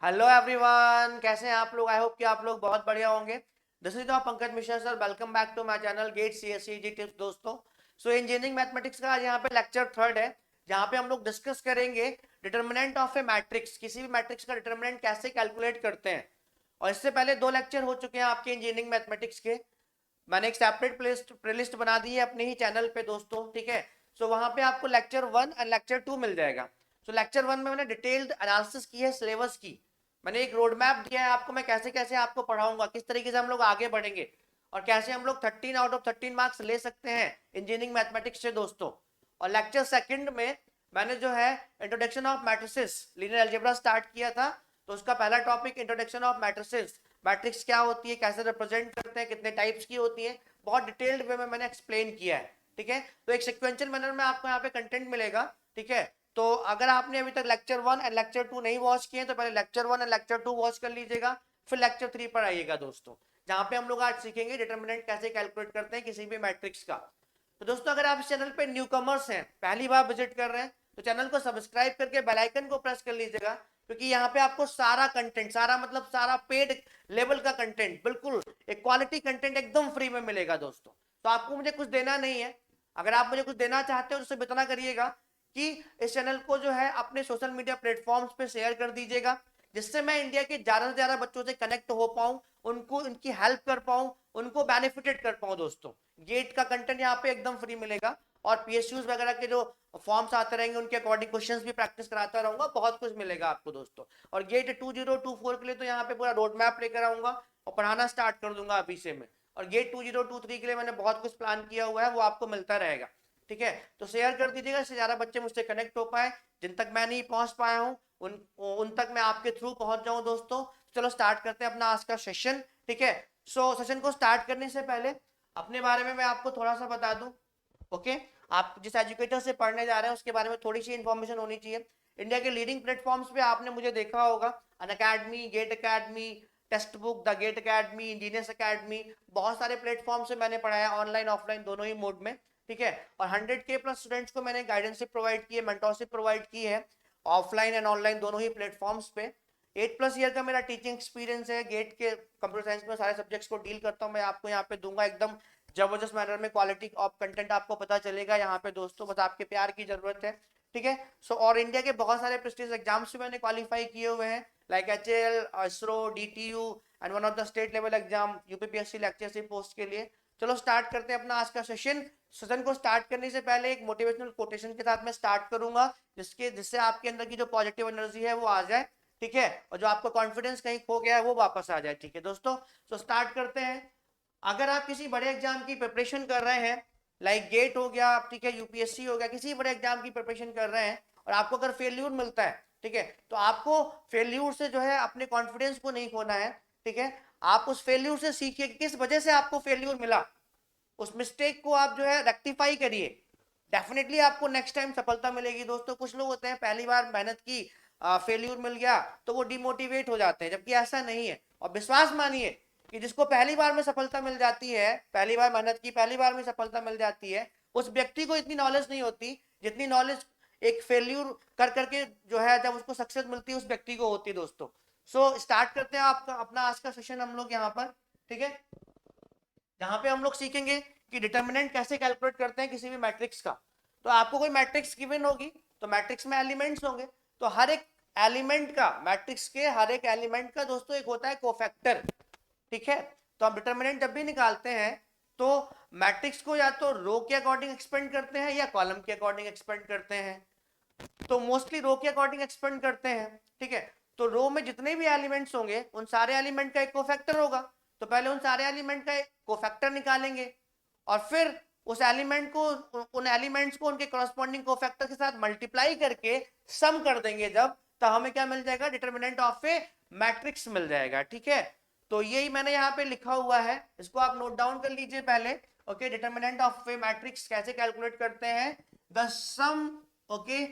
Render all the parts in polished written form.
Hello everyone, कैसे हैं आप लोग। आई होप कि आप लोग बहुत बढ़िया होंगे। This is Pankaj Mishra sir, welcome back to my channel get CSC tips दोस्तों। सो इंजीनियरिंग मैथमेटिक्स का आज यहाँ पे लेक्चर थर्ड है, जहाँ पे हम लोग डिस्कस करेंगे डिटर्मिनेंट ऑफ ए मैट्रिक्स। किसी भी मैट्रिक्स का डिटर्मिनेंट कैसे कैलकुलेट करते हैं। और इससे पहले दो लेक्चर हो चुके हैं आपके इंजीनियरिंग मैथमेटिक्स के। मैंने एक सेपरेट प्लेलिस्ट बना दी है अपने ही चैनल पे दोस्तों, ठीक है। सो वहां पे आपको लेक्चर 1 और लेक्चर 2 मिल जाएगा। सो लेक्चर 1 में मैंने डिटेल्ड एनालिसिस की है सिलेबस की। मैंने एक रोड मैप दिया है आपको, मैं कैसे कैसे आपको पढ़ाऊंगा, किस तरीके से हम लोग आगे बढ़ेंगे और कैसे हम लोग 13 आउट ऑफ 13 मार्क्स ले सकते हैं इंजीनियरिंग मैथमेटिक्स से दोस्तों। और लेक्चर सेकंड में मैंने जो है introduction of matrices linear algebra start किया था। तो उसका पहला topic introduction of matrices, matrix क्या होती है, कैसे रिप्रेजेंट करते हैं, कितने टाइप्स की होती है, बहुत डिटेल्ड वे में मैंने एक्सप्लेन किया है, ठीक है। तो एक सिक्वेंशियल मैनर में आपको यहाँ पे कंटेंट मिलेगा, ठीक है। तो अगर आपने अभी तक लेक्चर 1 और लेक्चर 2 नहीं वॉच किए तो पहले लेक्चर 1 और लेक्चर 2 वॉच कर लीजिएगा, फिर लेक्चर 3 पर आइएगा दोस्तों, जहां पे हम लोग आज सीखेंगे डिटर्मिनेंट कैसे कैलकुलेट करते हैं किसी भी मैट्रिक्स का। तो दोस्तों अगर आप इस चैनल पे न्यू कमर्स हैं, पहली बार विजिट कर रहे हैं, तो चैनल को सब्सक्राइब करके बेल आइकन को प्रेस कर लीजिएगा, क्योंकि यहाँ पे आपको सारा कंटेंट, सारा मतलब सारा पेड लेवल का कंटेंट, बिल्कुल एक क्वालिटी कंटेंट एकदम फ्री में मिलेगा दोस्तों। तो आपको मुझे कुछ देना नहीं है। अगर आप मुझे कुछ देना चाहते हो तो सिर्फ इतना करिएगा कि इस चैनल को जो है अपने सोशल मीडिया प्लेटफॉर्म्स पे शेयर कर दीजिएगा, जिससे मैं इंडिया के ज्यादा से ज्यादा बच्चों से कनेक्ट हो पाऊं, उनको उनकी हेल्प कर पाऊं, उनको बेनिफिटेड कर पाऊं दोस्तों। गेट का कंटेंट यहाँ पे एकदम फ्री मिलेगा, और पीएसयूज वगैरह के जो फॉर्म्स आते रहेंगे उनके अकॉर्डिंग क्वेश्चंस भी प्रैक्टिस कराता रहूंगा, बहुत कुछ मिलेगा आपको दोस्तों। और गेट 2024 के लिए तो यहाँ पे पूरा रोड मैप लेकर आऊंगा और पढ़ाना स्टार्ट कर दूंगा अभी से मैं। और गेट 2023 के लिए मैंने बहुत कुछ प्लान किया हुआ है, वो आपको मिलता रहेगा, ठीक है। तो शेयर कर दीजिएगा, इससे ज्यादा बच्चे मुझसे कनेक्ट हो पाए, जिन तक मैं नहीं पहुंच पाया हूँ उन तक मैं आपके थ्रू पहुंच जाऊं दोस्तों। चलो स्टार्ट करते हैं अपना आज का सेशन, ठीक है। सो सेशन को स्टार्ट करने से पहले अपने बारे में मैं आपको थोड़ा सा बता दूं, ओके। आप जिस एजुकेटर से पढ़ने जा रहे हैं उसके बारे में थोड़ी सी इंफॉर्मेशन होनी चाहिए। इंडिया के लीडिंग प्लेटफॉर्म्स पे आपने मुझे देखा होगा, Unacademy, GATE academy, text book, the GATE academy, engineers academy, बहुत सारे प्लेटफॉर्म से मैंने पढ़ाया ऑनलाइन ऑफलाइन दोनों ही मोड में, ठीक है। और 100K प्लस स्टूडेंट्स को मैंने गाइडेंसिप प्रोवाइड की है, मेंटोरशिप प्रोवाइड की है, ऑफलाइन एंड ऑनलाइन दोनों ही प्लेटफॉर्म्स पे। 8+ ईयर का मेरा टीचिंग एक्सपीरियंस है, गेट के कंप्यूटर साइंस में सारे सब्जेक्ट्स को डील करता हूँ मैं, आपको यहाँ पे दूंगा एकदम जबरदस्त मैनर में क्वालिटी ऑफ कंटेंट आपको पता चलेगा यहाँ पे दोस्तों, बस आपके प्यार की जरूरत है, ठीक है। सो और इंडिया के बहुत सारे प्रेस्टिजियस एग्जाम्स भी मैंने क्वालिफाई किए हुए हैं, like HAL, ISRO, DTU and one of the state level exam UPPSC lectureship post के लिए। चलो स्टार्ट करते हैं अपना आज का सेशन। सेशन को स्टार्ट करने से पहले एक मोटिवेशनल कोटेशन के साथ मैं स्टार्ट करूंगा, जिससे आपके अंदर की जो पॉजिटिव एनर्जी है वो आ जाए, ठीक है, और जो आपका कॉन्फिडेंस कहीं खो गया है वो वापस आ जाए, ठीक है दोस्तों। तो स्टार्ट करते हैं। अगर आप किसी बड़े एग्जाम की प्रिपरेशन कर रहे हैं, लाइक गेट हो गया, ठीक है, यूपीएससी हो गया, किसी बड़े एग्जाम की प्रिपरेशन कर रहे हैं और आपको अगर फेल्यूर मिलता है, ठीक है, तो आपको फेल्यूर से जो है अपने कॉन्फिडेंस को नहीं खोना है, ठीक है। आप उस फेल्यूर से सीखिए कि किस वजह से आपको फेल्यूर मिला, उस मिस्टेक को आप जो है रेक्टिफाई करिए, डेफिनेटली आपको नेक्स्ट टाइम सफलता मिलेगी दोस्तों। कुछ लोग होते हैं पहली बार मेहनत की, फेल्यूर मिल गया तो वो डिमोटिवेट हो जाते हैं, जबकि ऐसा नहीं है। और विश्वास मानिए कि जिसको पहली बार में सफलता मिल जाती है, पहली बार मेहनत की पहली बार में सफलता मिल जाती है, उस व्यक्ति को इतनी नॉलेज नहीं होती जितनी नॉलेज एक फेल्यूर कर करके जो है जब उसको सक्सेस मिलती है उस व्यक्ति को होती है दोस्तों। सो स्टार्ट करते हैं आपका अपना आज का सेशन हम लोग यहाँ पर, ठीक है, जहां पे हम लोग सीखेंगे कि डिटर्मिनेंट कैसे कैलकुलेट करते हैं किसी भी मैट्रिक्स का। तो आपको कोई मैट्रिक्स गिवन होगी तो मैट्रिक्स में एलिमेंट्स होंगे, तो हर एक एलिमेंट का, मैट्रिक्स के हर एक एलिमेंट का दोस्तों एक होता है कोफैक्टर, ठीक है। तो हम डिटर्मिनेंट जब भी निकालते हैं तो मैट्रिक्स को या तो रो के अकॉर्डिंग एक्सपेंड करते हैं या कॉलम के अकॉर्डिंग एक्सपेंड करते हैं। तो मोस्टली रो के अकॉर्डिंग एक्सपेंड करते हैं, ठीक है। तो रो में जितने भी एलिमेंट्स होंगे उन सारे एलिमेंट का एक कोफैक्टर होगा, तो पहले उन सारे एलिमेंट का एक कोफैक्टर निकालेंगे और फिर उस एलिमेंट को, उन एलिमेंट्स को उनके करस्पॉन्डिंग कोफैक्टर के साथ मल्टीप्लाई करके सम कर देंगे जब, तो हमें क्या मिल जाएगा, डिटर्मिनेंट ऑफ ए मैट्रिक्स मिल जाएगा, ठीक है। तो यही मैंने यहाँ पे लिखा हुआ है, इसको आप नोट डाउन कर लीजिए पहले, okay. Determinant of a matrix कैसे कैलकुलेट करते हैं, the sum, okay,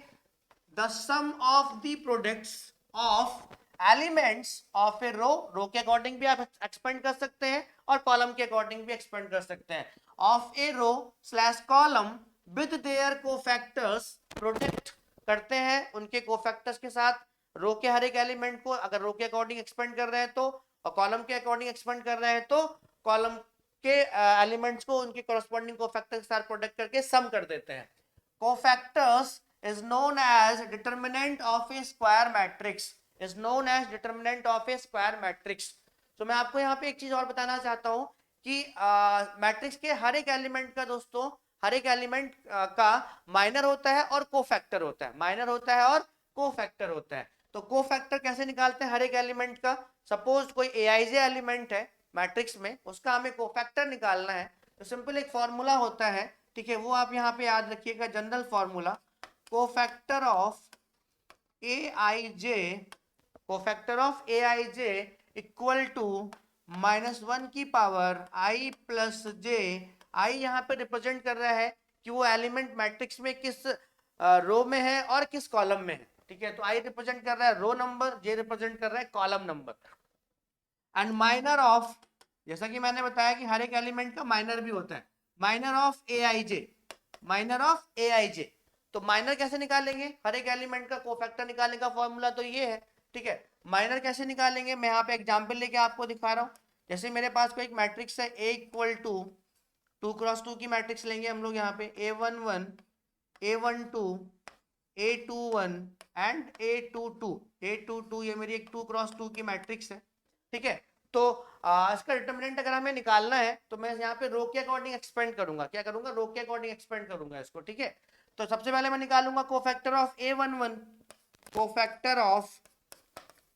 the sum of the products of elements of a row, रो के अकॉर्डिंग भी आप एक्सपेंड कर सकते हैं और कॉलम के अकॉर्डिंग भी एक्सपेंड कर सकते हैं, of a row slash column with their cofactors, product करते हैं उनके कोफैक्टर्स के साथ, रो के हर एक एलिमेंट को अगर रो के अकॉर्डिंग एक्सपेंड कर रहे हैं तो, और कॉलम के अकॉर्डिंग एक्सपेंड कर रहे हैं तो कॉलम के एलिमेंट्स को उनके कॉरस्पॉन्डिंग कोफैक्टर के साथ प्रोडक्ट करके सम कर देते हैं. Cofactors is known as determinant of a square matrix, is known as determinant of a square matrix. तो मैं आपको यहाँ पे एक चीज और बताना चाहता हूँ कि मैट्रिक्स के हर एक एलिमेंट का दोस्तों, हर एक एलिमेंट का माइनर होता है और कोफैक्टर होता है, माइनर होता है और कोफैक्टर होता है. तो कोफैक्टर कैसे निकालते हैं हर एक एलिमेंट का? सपोज कोई एआईजे एलिमेंट है मैट्रिक्स में, उसका हमें कोफैक्टर निकालना है. तो सिंपल एक फॉर्मूला होता है, ठीक है, वो आप यहाँ पे याद रखिएगा, general formula, cofactor of A I J, cofactor of A I J equal to -1 की पावर आई प्लस जे. आई यहाँ पे रिप्रेजेंट कर रहा है कि वो एलिमेंट मैट्रिक्स में किस रो में है और किस कॉलम में है, ठीक है. तो आई रिप्रेजेंट कर रहा है रो नंबर, जे रिप्रेजेंट कर रहा है column number. And minor of, जैसा कि मैंने बताया कि हर एक एलिमेंट का माइनर भी होता है, minor of A I J, minor of A I j. तो माइनर कैसे निकालेंगे? हर एक एलिमेंट का कोफैक्टर निकालने का फॉर्मूला तो ये है, ठीक है. माइनर कैसे निकालेंगे? मैं यहाँ पे एग्जांपल लेके आपको दिखा रहा हूँ. जैसे मेरे पास कोई एक मैट्रिक्स है ए इक्वल टू 2x2 की मैट्रिक्स लेंगे हम लोग यहाँ पे, A11, A12, A21 and A22. A22 ये मेरी एक 2x2 की मैट्रिक्स है, ठीक है. तो इसका डिटर्मिनेंट अगर हमें निकालना है तो मैं यहाँ पे रो के अकॉर्डिंग एक्सपेंड करूंगा. क्या करूंगा? रो के अकॉर्डिंग एक्सपेंड करूंगा इसको, ठीक है. तो सबसे पहले मैं निकालूंगा cofactor of A11,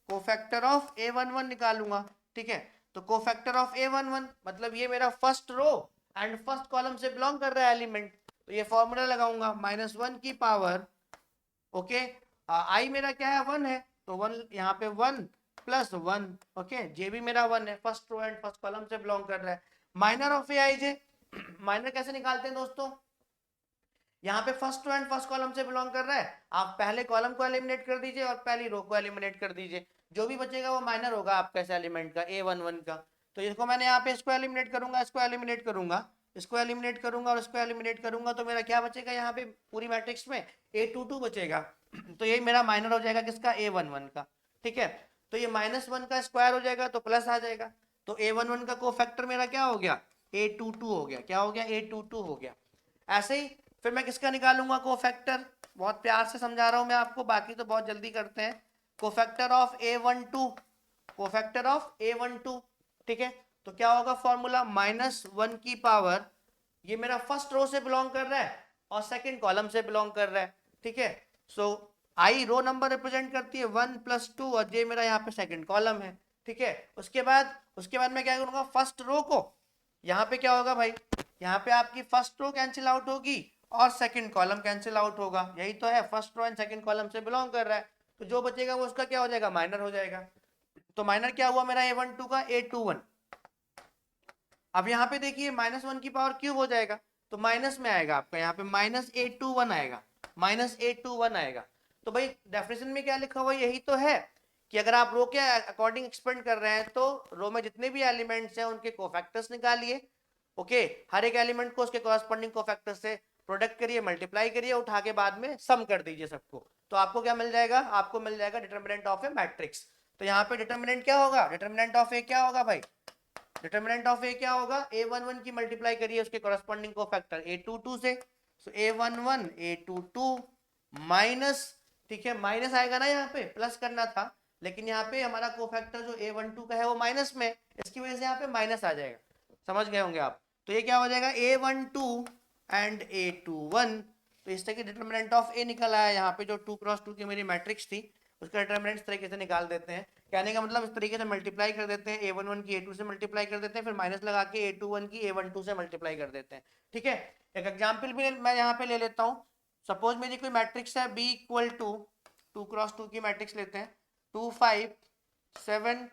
cofactor of A11 निकालूंगा, ठीक है. तो कोफैक्टर ऑफ A11 मतलब ये मेरा first row and first column से बिलोंग कर रहा है एलिमेंट. तो ये फॉर्मूला लगाऊंगा, -1 की पावर, ओके, आई मेरा क्या है? 1 है, तो 1 यहाँ पे 1 प्लस 1, ओके, जे भी मेरा 1 है, first row and first column से बिलोंग कर रहा है. Minor of A I J, minor कैसे निकालते हैं दोस्तों? यहाँ पे first row and first column से बिलोंग कर रहा है, आप पहले कॉलम को एलिमिनेट कर दीजिए और पहली रो को एलिमिनेट कर दीजिए, जो भी बचेगा वो माइनर होगा आपका इस एलिमेंट का A11 का. तो इसको मैंने यहाँ पे इसको एलिमिनेट करूंगा, इसको एलिमिनेट करूंगा, इसको एलिमिनेट करूंगा और इसको एलिमिनेट करूंगा, तो मेरा क्या बचेगा यहाँ पे पूरी मैट्रिक्स में? A22 बचेगा. तो ये मेरा माइनर हो जाएगा किसका? A11 का, ठीक है. तो ये -1 का स्क्वायर हो जाएगा तो प्लस आ जाएगा. तो A11 का कोफैक्टर मेरा क्या हो गया? A22 हो गया. क्या हो गया? A22 हो गया. ऐसे ही फिर मैं किसका निकालूंगा कोफैक्टर? बहुत प्यार से समझा रहा हूं मैं आपको, बाकी तो बहुत जल्दी करते हैं. Cofactor of A12, cofactor of A12, ठीक है. तो क्या होगा फॉर्मूला? -1 की पावर, ये मेरा फर्स्ट रो से बिलोंग कर रहा है और सेकंड कॉलम से बिलोंग कर रहा है, ठीक है. सो आई रो नंबर रिप्रेजेंट करती है 1 + 2 और जे मेरा यहाँ पे सेकंड कॉलम है, ठीक है. उसके बाद मैं क्या करूंगा? फर्स्ट रो को, यहाँ पे क्या होगा भाई? यहाँ पे आपकी फर्स्ट रो कैंसिल आउट होगी और सेकंड कॉलम कैंसिल आउट होगा, यही तो है, first row and second column से बिलोंग कर रहा है. तो जो बचेगा वो उसका क्या हो जाएगा? माइनर हो जाएगा. तो माइनर क्या हुआ मेरा A12 का? A21. अब यहाँ पे देखिए -1 की पावर क्यूब हो जाएगा, तो माइनस में आएगा आपका, यहाँ पे -A21 आएगा, -A21 आएगा. तो भाई डेफिनेशन में क्या लिखा हुआ? यही तो है कि अगर आप रो के अकॉर्डिंग एक्सपेंड कर रहे हैं तो रो में जितने भी एलिमेंट्स हैं उनके कोफैक्टर्स निकालिए, ओके, हर एक एलिमेंट को उसके कॉरस्पॉन्डिंग कोफैक्टर से प्रोडक्ट करिए, मल्टीप्लाई करिए, उठा के बाद में सम कर दीजिए सबको. तो आपको क्या मिल जाएगा? आपको मिल जाएगा डिटर्मिनेंट ऑफ ए मैट्रिक्स. तो यहाँ पे डिटर्मिनेंट क्या होगा? डिटर्मिनेंट ऑफ ए क्या होगा भाई? डिटर्मिनेंट ऑफ ए क्या होगा? A11 की मल्टीप्लाई करिए उसके कॉरस्पॉन्डिंग कोफैक्टर A22 से. सो A11 A22 माइनस, ठीक है, माइनस आएगा ना, यहाँ पे प्लस करना था, लेकिन यहाँ पे हमारा कोफैक्टर जो A12 का है वो माइनस में, इसकी वजह से यहाँ पे माइनस आ जाएगा. समझ गए होंगे आप. तो ये क्या हो जाएगा? A12 and A21. तो इस तरह की डिटर्मिनेंट ऑफ ए निकल आया. यहाँ पे जो 2x2 की मेरी मैट्रिक्स थी उसका डिटर्मिनेंट इस तरीके से निकाल देते हैं. कहने का मतलब इस तरीके से मल्टीप्लाई कर देते हैं, A11 की A2 से मल्टीप्लाई कर देते हैं, फिर माइनस लगा के A21 की A12 से मल्टीप्लाई कर देते हैं, ठीक है. एक एग्जांपल भी मैं यहाँ पे ले लेता हूँ. सपोज मेरी कोई मैट्रिक्स है B इक्वल टू 2x2 की मैट्रिक्स लेते हैं, 2 5 7,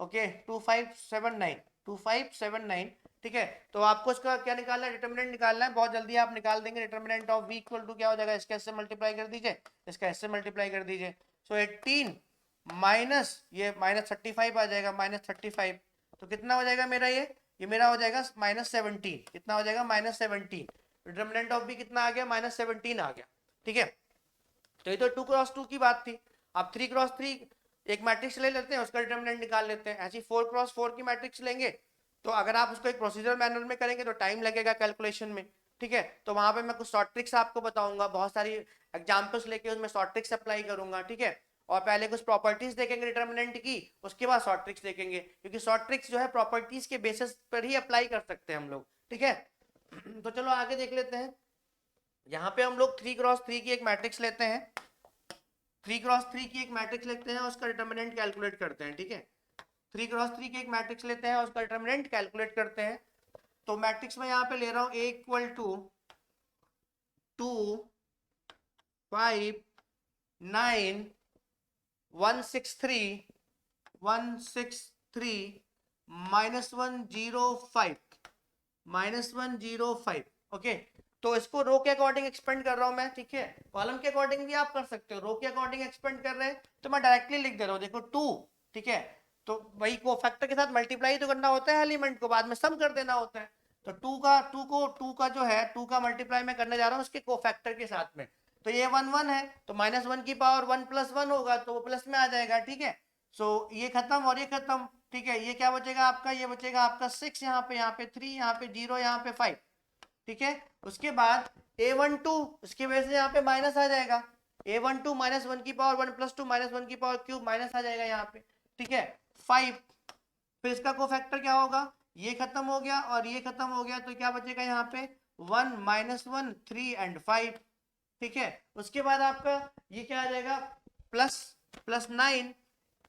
ओके, 2 5 7 9, 2 5 7 9, ठीक है. तो आपको इसका क्या निकालना है? डिटर्मिनेंट निकालना है. बहुत जल्दी आप निकाल देंगे. Determinant of V equal to क्या हो जाएगा? इसका इससे मल्टीप्लाई कर दीजिए, इसका इससे मल्टीप्लाई कर दीजिए. सो 18 माइनस ये -35 आ जाएगा, -35. तो कितना हो जाएगा मेरा? ये मेरा हो जाएगा -17. कितना हो जाएगा? -17. डिटर्मिनेंट ऑफ भी कितना आ गया? -17 आ गया, ठीक है. तो ये तो 2x2 की बात थी. आप 3x3 एक मैट्रिक्स ले लेते हैं, उसका डिटर्मिनेंट निकाल लेते हैं। ऐसी 4x4 की मैट्रिक्स लेंगे तो अगर आप उसको एक प्रोसीजर मैनर में करेंगे तो टाइम लगेगा कैलकुलेशन में, ठीक है। तो वहां पे मैं कुछ शॉर्ट ट्रिक्स आपको बताऊंगा, बहुत सारी एग्जांपल्स लेके उसमें शॉर्ट ट्रिक्स अप्लाई करूंगा, ठीक है। और पहले कुछ प्रॉपर्टीज देखेंगे डिटर्मिनेंट की, उसके बाद शॉर्ट ट्रिक्स देखेंगे, क्योंकि शॉर्ट ट्रिक्स जो है प्रॉपर्टीज के बेसिस पर ही अप्लाई कर सकते हैं हम लोग, ठीक है। तो चलो आगे देख लेते हैं। यहाँ पे हम लोग 3x3 की एक मैट्रिक्स लेते हैं, 3x3 की एक मैट्रिक्स लेते हैं, उसका डिटर्मिनेंट कैलकुलेट करते हैं, ठीक है। 3x3 की एक मैट्रिक्स लेते हैं, उसका डिटर्मिनेंट कैलकुलेट करते हैं। तो मैट्रिक्स में यहाँ पे ले रहा हूँ A इक्वल टू 2 5 9 163 -105 ओके। तो इसको रो के अकॉर्डिंग एक्सपेंड कर रहा हूं मैं, ठीक है। कॉलम के अकॉर्डिंग भी आप कर सकते हो, रो के अकॉर्डिंग एक्सपेंड कर रहे हैं तो मैं डायरेक्टली लिख दे रहा हूँ, देखो 2, ठीक है। तो वही को फैक्टर के साथ मल्टीप्लाई तो करना होता है, एलिमेंट को बाद में सम कर देना होता है। तो 2 का जो है 2 का मल्टीप्लाई मैं करने जा रहा हूँ उसके कोफैक्टर के साथ में। तो ये 1 है तो -1 की पावर 1 + 1 होगा तो वो प्लस में आ जाएगा, ठीक है। सो ये खत्म और ये खत्म, ठीक है। ये क्या बचेगा आपका, ये बचेगा आपका 6 यहाँ पे 3 यहाँ पे 0 यहाँ पे 5, ठीक है। उसके बाद A12 इसकी वजह से यहाँ पे माइनस आ जाएगा, A12 -1 की पावर 1 + 2 -1 की पावर क्यूब माइनस आ जाएगा यहाँ पे, ठीक है। 5 फिर इसका कोफैक्टर क्या होगा, ये खत्म हो गया और ये खत्म हो गया तो क्या बचेगा यहाँ पे 1 -1 3 एंड 5, ठीक है। उसके बाद आपका ये क्या आ जाएगा +9,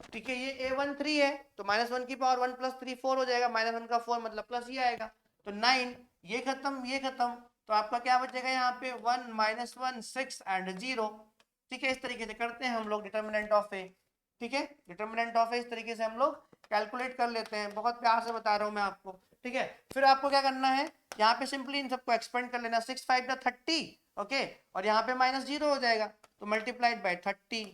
ठीक है। ये A13 है तो -1 की पावर 1 + 3 4 हो जाएगा, -1 का 4 मतलब प्लस ही आएगा। तो 9 ये खत्म तो आपका क्या बचेगा यहाँ पे 1 -1 6 एंड 0, ठीक है। इस तरीके से करते हैं हम लोग डिटर्मिनेंट ऑफ ए, ठीक है। डिटर्मिनेंट ऑफ ए इस तरीके से हम लोग कैलकुलेट कर लेते हैं, बहुत प्यार से बता रहा हूँ मैं आपको, ठीक है। फिर आपको क्या करना है, यहाँ पे सिंपली इन सबको एक्सपेंड कर लेना, 6 5 30, ओके। और यहाँ पे -0 हो जाएगा तो मल्टीप्लाइड बाय 30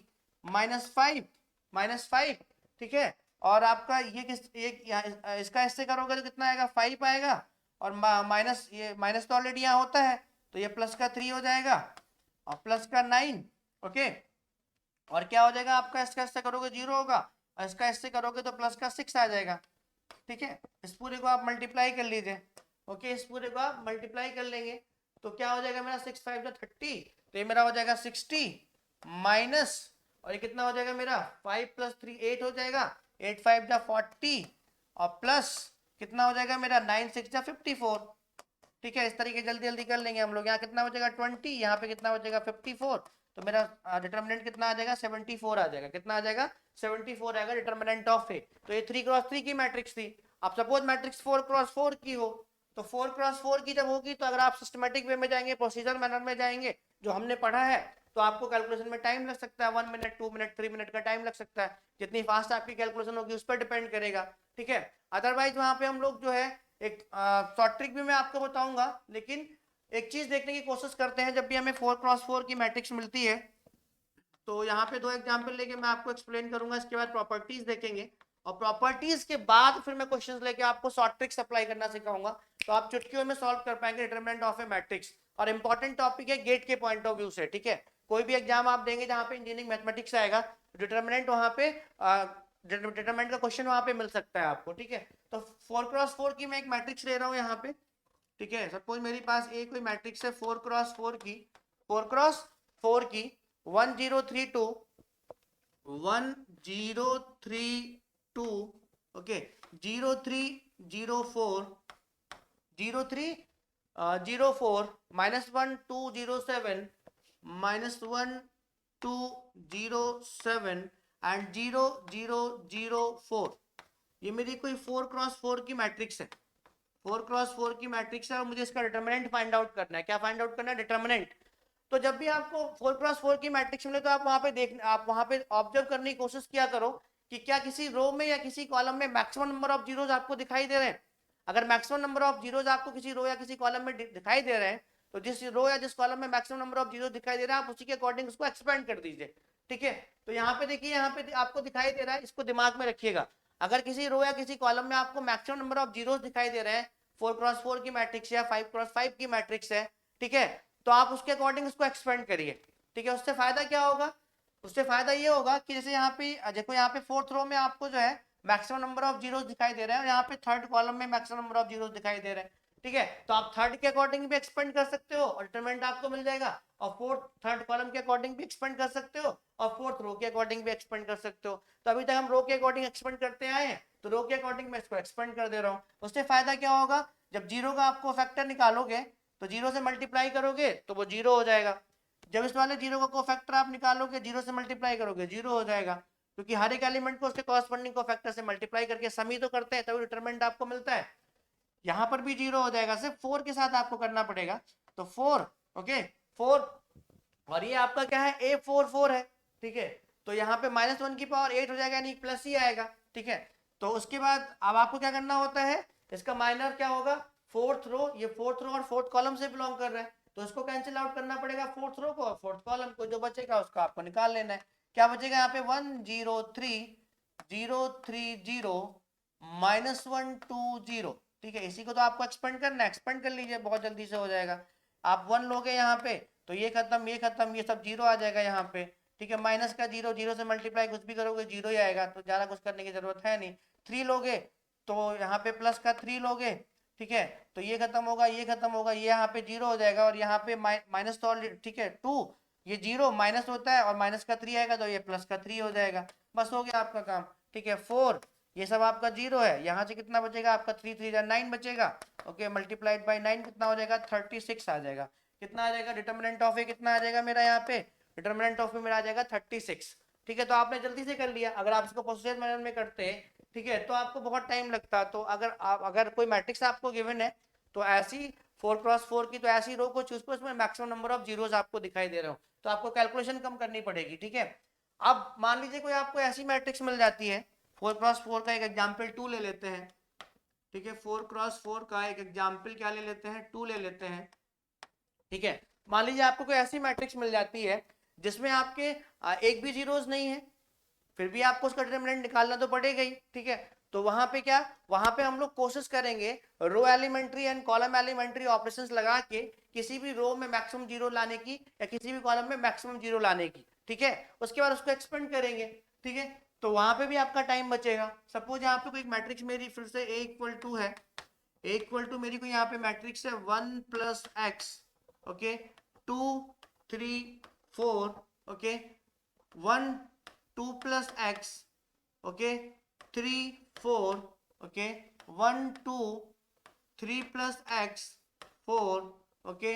-5 ठीक है। और आपका ये किस इसका इससे करोगे तो कितना आएगा 5 आएगा, और माइनस ये माइनस तो ऑलरेडी यहाँ होता है तो ये प्लस का 3 हो जाएगा और प्लस का 9, ओके। और क्या हो जाएगा आपका, इसका इससे करोगे 0 होगा और इसका इससे करोगे तो प्लस का 6 आ जाएगा, ठीक है। इस पूरे को आप मल्टीप्लाई कर लीजिए, ओके। इस पूरे को आप मल्टीप्लाई कर लेंगे तो क्या हो जाएगा मेरा 6 5 30, तो ये मेरा हो जाएगा 60 माइनस, और ये कितना हो जाएगा मेरा 5 + 3 8 हो जाएगा, 8 5 40 और प्लस कितना हो जाएगा मेरा 9 6 54, ठीक है। इस तरीके जल्दी जल्दी कर लेंगे हम लोग। यहाँ कितना बचेगा 20, यहाँ पे कितना बचेगा 54, तो मेरा डिटर्मिनेंट कितना आ जाएगा 74 आ जाएगा, कितना आ जाएगा 74 आएगा डिटर्मिनेंट ऑफ ए। तो ये 3x3 की मैट्रिक्स थी। अब सपोज मैट्रिक्स 4x4 की हो, तो 4x4 की जब होगी तो अगर आप सिस्टमेटिक वे में जाएंगे, प्रोसीजर मैनर में जाएंगे जो हमने पढ़ा है, तो आपको कैलकुलेशन में टाइम लग सकता है, 1 मिनट 2 मिनट 3 मिनट का टाइम लग सकता है। जितनी फास्ट आपकी कैलकुलेशन होगी उस पर डिपेंड करेगा, ठीक है। अदरवाइज वहां पे हम लोग जो है एक शॉर्ट ट्रिक भी मैं आपको बताऊंगा, लेकिन एक चीज देखने की कोशिश करते हैं, जब भी हमें 4x4 की मैट्रिक्स मिलती है तो यहाँ पे 2 एग्जांपल लेके मैं आपको एक्सप्लेन करूंगा, इसके बाद प्रॉपर्टीज देखेंगे और प्रॉपर्टीज के बाद फिर मैं क्वेश्चंस लेके आपको शॉर्ट ट्रिक्स अप्लाई करना सिखाऊंगा, तो आप चुटकियों में सॉल्व कर पाएंगे डिटरमिनेंट ऑफ ए मैट्रिक्स। और इंपॉर्टेंट टॉपिक है गेट के पॉइंट ऑफ व्यू से, ठीक है। कोई भी एग्जाम आप देंगे जहाँ पे इंजीनियरिंग मैथमेटिक्स आएगा, डिटरमिनेंट वहां पे डिटरमिनेंट का क्वेश्चन वहां पे मिल सकता है आपको, ठीक है। तो 4x4 की मैं एक मैट्रिक्स ले रहा हूँ यहाँ पे, ठीक है। सपोज मेरे पास एक कोई मैट्रिक्स है 4x4 की 1032 1032, ओके, 0304 0304 -1207 -1207 एंड 0004, ये मेरी कोई 4x4 की मैट्रिक्स है, 4x4 की मैट्रिक्स है और मुझे इसका डिटर्मिनेंट फाइंड आउट करना है। क्या फाइंड आउट करना है, डिटर्मिनेंट। तो जब भी आपको 4x4 की मैट्रिक्स मिले तो आप वहां पे ऑब्जर्व करने की कोशिश किया करो कि क्या किसी रो में या किसी कॉलम में मैक्सिमम नंबर ऑफ जीरोज आपको दिखाई दे रहे हैं। अगर मैक्सिमम नंबर ऑफ जीरोज आपको किसी रो या किसी कॉलम में दिखाई दे रहे हैं तो जिस रो या जिस कॉलम में मैक्सिमम नंबर ऑफ जीरो दिखाई दे रहा है आप उसी के अकॉर्डिंग उसको एक्सपेंड कर दीजिए, ठीक है। तो यहाँ पे देखिए, यहाँ पे आपको दिखाई दे रहा है, इसको दिमाग में रखिएगा। अगर किसी रो या किसी कॉलम में आपको मैक्सिमम नंबर ऑफ जीरोज दिखाई दे रहे हैं, 4x4 की मैट्रिक्स या 5x5 की मैट्रिक्स है, ठीक है, तो आप उसके अकॉर्डिंग उसको एक्सपेंड करिए, ठीक है। उससे फायदा क्या होगा, उससे फायदा ये होगा कि जैसे यहाँ पे देखो, यहाँ पे फोर्थ रो में आपको जो है मैक्सिमम नंबर ऑफ जीरोस दिखाई दे रहे हैं, और यहाँ पे थर्ड कॉलम में मैक्सिमम नंबर ऑफ जीरोस दिखाई दे रहे हैं। ठीक है, तो आप थर्ड के अकॉर्डिंग भी एक्सपेंड कर सकते हो और डिटरमिनेंट आपको मिल जाएगा, और फोर्थ थर्ड कॉलम के अकॉर्डिंग भी एक्सपेंड कर सकते हो और फोर्थ रो के अकॉर्डिंग भी एक्सपेंड कर सकते हो। तो अभी तक हम रो के अकॉर्डिंग एक्सपेंड करते आए हैं, तो रो के अकॉर्डिंग मैं इसको एक्सपेंड कर दे रहा हूँ। उससे फायदा क्या होगा, जब जीरो का आपको फैक्टर निकालोगे तो जीरो से मल्टीप्लाई करोगे तो वो जीरो हो जाएगा। जब इस वाले जीरो का कोफैक्टर आप निकालोगे, जीरो से मल्टीप्लाई करोगे, जीरो हो जाएगा, क्योंकि हर एक एलिमेंट को उसके कॉरस्पॉन्डिंग कोफैक्टर से मल्टीप्लाई करके सम ही तो करते हैं, तभी डिटरमिनेंट आपको मिलता है। यहाँ पर भी जीरो हो जाएगा, सिर्फ फोर के साथ आपको करना पड़ेगा। तो फोर, ओके, फोर, और ये आपका क्या है, ए फोर फोर है। ठीक है, तो यहाँ पे -1 की पावर 8 हो जाएगा, यानी प्लस ही आएगा। ठीक है, तो उसके बाद अब आपको क्या करना होता है, इसका माइनर क्या होगा, फोर्थ रो, ये फोर्थ रो और फोर्थ कॉलम से बिलोंग कर रहा है, तो इसको कैंसिल आउट करना पड़ेगा, फोर्थ रो को और फोर्थ कॉलम को, जो बचेगा उसको आपको निकाल लेना है। क्या बचेगा यहाँ पे, 1 0 3 0 3 0 -1 2 0। ठीक है, इसी को तो आपको एक्सपेंड करना है, एक्सपेंड कर लीजिए, बहुत जल्दी से हो जाएगा। आप 1 लोगे यहाँ पे तो ये खत्म, ये खत्म, ये सब जीरो आ जाएगा यहाँ पे। ठीक है, माइनस का जीरो, जीरो से मल्टीप्लाई कुछ भी करोगे जीरो ही आएगा, तो ज्यादा कुछ करने की जरूरत है नहीं। 3 लोगे तो यहाँ पे प्लस का 3 लोगे, ठीक है, तो ये खत्म होगा, ये खत्म होगा, ये यहाँ पे जीरो हो जाएगा, और यहाँ पे माइनस तो ठीक है 2, ये जीरो माइनस होता है और माइनस का 3 आएगा तो ये प्लस का 3 हो जाएगा, बस हो गया आपका काम। ठीक है, 4, ये सब आपका जीरो है, यहाँ से कितना बचेगा आपका, 3 3 9 बचेगा। ओके, मल्टीप्लाइड बाई 9 कितना हो जाएगा, 36 आ जाएगा। कितना आ जाएगा, डिटर्मिनेंट ऑफ ए कितना आ जाएगा मेरा यहाँ पे, डिटर्मिनेंट ऑफ ए मेरा आ जाएगा 36। ठीक है, तो आपने जल्दी से कर लिया। अगर आप इसको प्रोसेस मैनर में करते, ठीक है, तो आपको बहुत टाइम लगता। तो अगर कोई मैट्रिक्स आपको गिवन है, तो ऐसी 4x4 की तो ऐसी रो को चूज करो उसमें मैक्सिमम नंबर ऑफ जीरोस आपको दिखाई दे रहे हो, तो आपको कैलकुलेशन कम करनी पड़ेगी। ठीक है, अब मान लीजिए कोई आपको ऐसी मैट्रिक्स मिल जाती है, 4x4 का एक एग्जाम्पल 2 ले लेते हैं। ठीक है, 4x4 का एक एग्जाम्पल क्या ले लेते हैं, 2 ले लेते हैं। ठीक है, मान लीजिए आपको कोई ऐसी मैट्रिक्स मिल जाती है जिसमें आपके एक भी जीरोस नहीं है, फिर भी आपको उसका डिटरमिनेंट निकालना तो पड़ेगा ही। ठीक है, तो वहां पे क्या, वहां पे हम लोग कोशिश करेंगे row elementary and column elementary operations लगा के किसी भी रो में मैक्सिमम जीरो लाने की, या किसी भी कॉलम में मैक्सिमम जीरो लाने की। ठीक है, उसके बाद उसको एक्सपेंड करेंगे। ठीक है, तो वहां पे भी आपका टाइम बचेगा। सपोज यहाँ पे कोई मैट्रिक्स मेरी फिर से ए इक्वल टू है, ए इक्वल टू मेरी कोई यहाँ पे मैट्रिक्स है 1 + x, okay, 2 3 4, okay, 1 2 + x, okay, 3 4, okay, 1 2 3 + x 4, okay,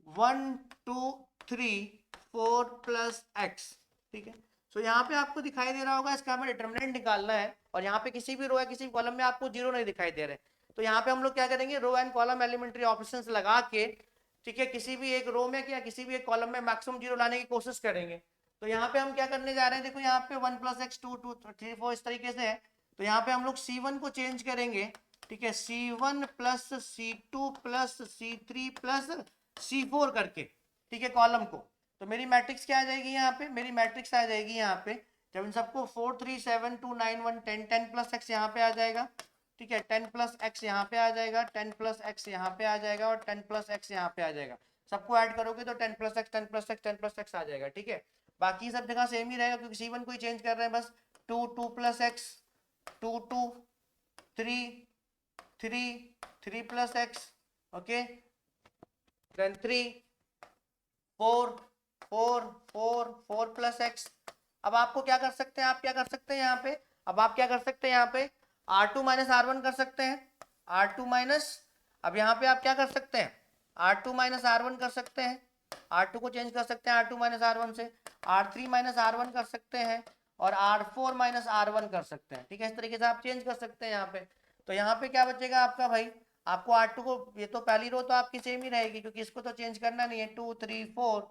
1 2 3 4 + x। ठीक है, सो यहाँ पे आपको दिखाई दे रहा होगा, इसका हमें डिटरमिनेंट निकालना है, और यहाँ पे किसी भी रो या किसी भी कॉलम में आपको जीरो नहीं दिखाई दे रहे, तो यहाँ पे हम लोग क्या करेंगे, row and column elementary operations लगा के, ठीक है, किसी भी एक रो में या किसी भी एक कॉलम में मैक्सिमम जीरो लाने की कोशिश करेंगे। तो यहाँ पे हम क्या करने जा रहे हैं, देखो यहाँ पे 1 + x 2 2 3 4 इस तरीके से है, तो यहाँ पे हम लोग C1 को चेंज करेंगे। ठीक है, C1 + C2 + C3 + C4 करके, ठीक है, कॉलम को। तो मेरी मैट्रिक्स क्या आ जाएगी यहाँ पे, मेरी मैट्रिक्स आ जाएगी यहाँ पे, जब इन सबको 4 3 7 2 9 1 10 10 + x यहाँ पे आ जाएगा। ठीक है, 10 + x यहाँ पे आ जाएगा, 10 + x यहाँ पे आ जाएगा, और 10 + x यहाँ पे आ जाएगा। सबको ऐड करोगे तो 10 + x 10 + x 10 + x आ जाएगा। ठीक है, बाकी सब जगह सेम ही रहेगा, क्योंकि C1 को ही चेंज कर रहे हैं बस। 2 2 + x 2 2 3 3 3 + x, okay, then 3 4 4 4 4 + x। अब आपको क्या कर सकते हैं, आप क्या कर सकते हैं यहाँ पे, अब आप क्या कर सकते हैं यहाँ पे, R2 - R1 कर सकते हैं, R2 माइनस, अब यहाँ पे आप क्या कर सकते हैं, R2 - R1 कर सकते हैं, R2 को चेंज कर सकते हैं R2 - R1 से, R3 - R1 कर सकते हैं, और R4 - R1 कर सकते हैं। ठीक है, इस तरीके से आप चेंज कर सकते हैं यहाँ पे। तो यहाँ पे क्या बचेगा आपका भाई, आपको R2 को, ये तो पहली रो तो आपकी सेम ही रहेगी, क्योंकि इसको तो चेंज करना नहीं है, 2 3 4,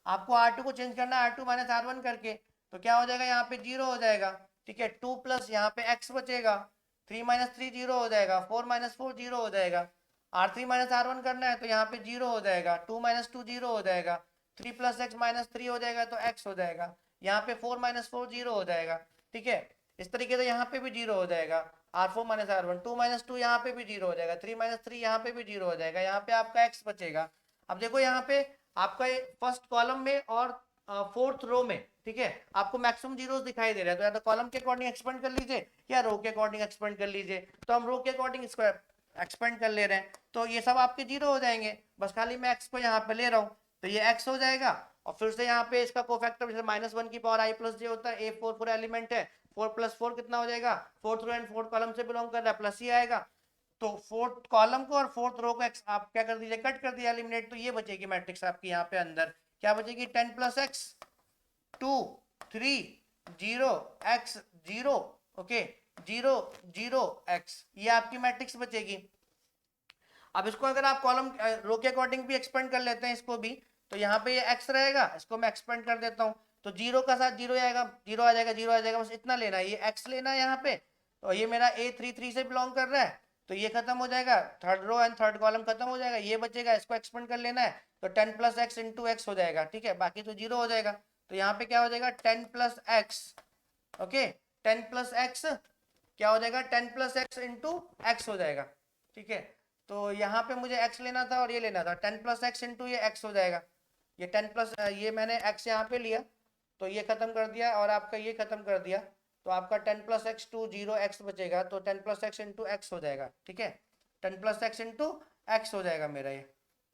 आपको R2 को चेंज करना है R2 - R1 करके, तो क्या हो जाएगा, यहाँ पे जीरो हो जाएगा। ठीक है, 2 प्लस यहाँ पे x बचेगा, 3 - 3 जीरो हो जाएगा, 4 - 4 जीरो हो जाएगा, R3 - R1 करना है तो यहाँ पे जीरो हो जाएगा, 2 - 2 जीरो हो जाएगा, 3 + x - 3 हो जाएगा तो x हो जाएगा, यहाँ पे 4 - 4 जीरो हो जाएगा। ठीक है, इस तरीके से यहाँ पे भी जीरो हो जाएगा, R4 - R1, 2 - 2 यहाँ पे भी जीरो हो जाएगा, 3 - 3 यहाँ पे भी जीरो हो जाएगा, यहाँ पे आपका x बचेगा। अब देखो यहाँ पे आपका फर्स्ट कॉलम में और फोर्थ रो में, ठीक है, आपको मैक्सिमम जीरोस दिखाई दे रहे हैं, तो या तो कॉलम के अकॉर्डिंग एक्सपेंड कर लीजिए या रो के अकॉर्डिंग एक्सपेंड कर लीजिए। तो हम रो के अकॉर्डिंग एक्सपेंड कर ले रहे हैं, तो ये सब आपके जीरो हो जाएंगे, बस खाली मैं एक्स को यहाँ पे ले रहा हूँ, तो ये एक्स हो जाएगा। और फिर से यहाँ पे इसका कोफैक्टर जैसे -1 की पावर i प्लस जे होता है, ए फोर पूरा एलिमेंट है, 4 + 4 कितना हो जाएगा, fourth row and fourth column से बिलोंग कर रहा है, प्लस ही आएगा। तो फोर्थ कॉलम को और फोर्थ रो को आप क्या कर दीजिए, कट कर दिया एलिमिनेट, तो ये बचेगी मैट्रिक्स आपकी यहाँ पे अंदर, क्या बचेगी, 10 + x 2 3 0 x 0, ओके 0 0 x, ये आपकी मैट्रिक्स बचेगी। अब इसको अगर आप कॉलम रो के अकॉर्डिंग भी एक्सपेंड कर लेते हैं इसको भी, तो यहाँ पे ये x रहेगा, इसको मैं एक्सपेंड कर देता हूँ, तो जीरो का साथ जीरो आएगा, जीरो आ जाएगा, जीरो आ जाएगा, बस इतना लेना है, ये x लेना है यहाँ पे। तो ये मेरा A33 से बिलोंग कर रहा है, तो ये खत्म हो जाएगा, third row and third column खत्म हो जाएगा, ये बचेगा, इसको एक्सपेंड कर लेना है, तो 10 + x × x हो जाएगा, ठीक है, बाकी तो जीरो हो जाएगा। तो यहाँ पे क्या हो जाएगा, 10 + x, ओके 10 + x क्या हो जाएगा, 10 + x × x हो जाएगा, ठीक है। तो यहाँ पे मुझे x लेना था और ये लेना था, 10 + x × ये x हो जाएगा, ये 10 प्लस ये मैंने x यहाँ पे लिया, तो ये खत्म कर दिया और आपका ये खत्म कर दिया, तो आपका 10 + x = 0x बचेगा, तो 10 + x × x हो जाएगा, ठीक है, 10 + x × x हो जाएगा मेरा ये,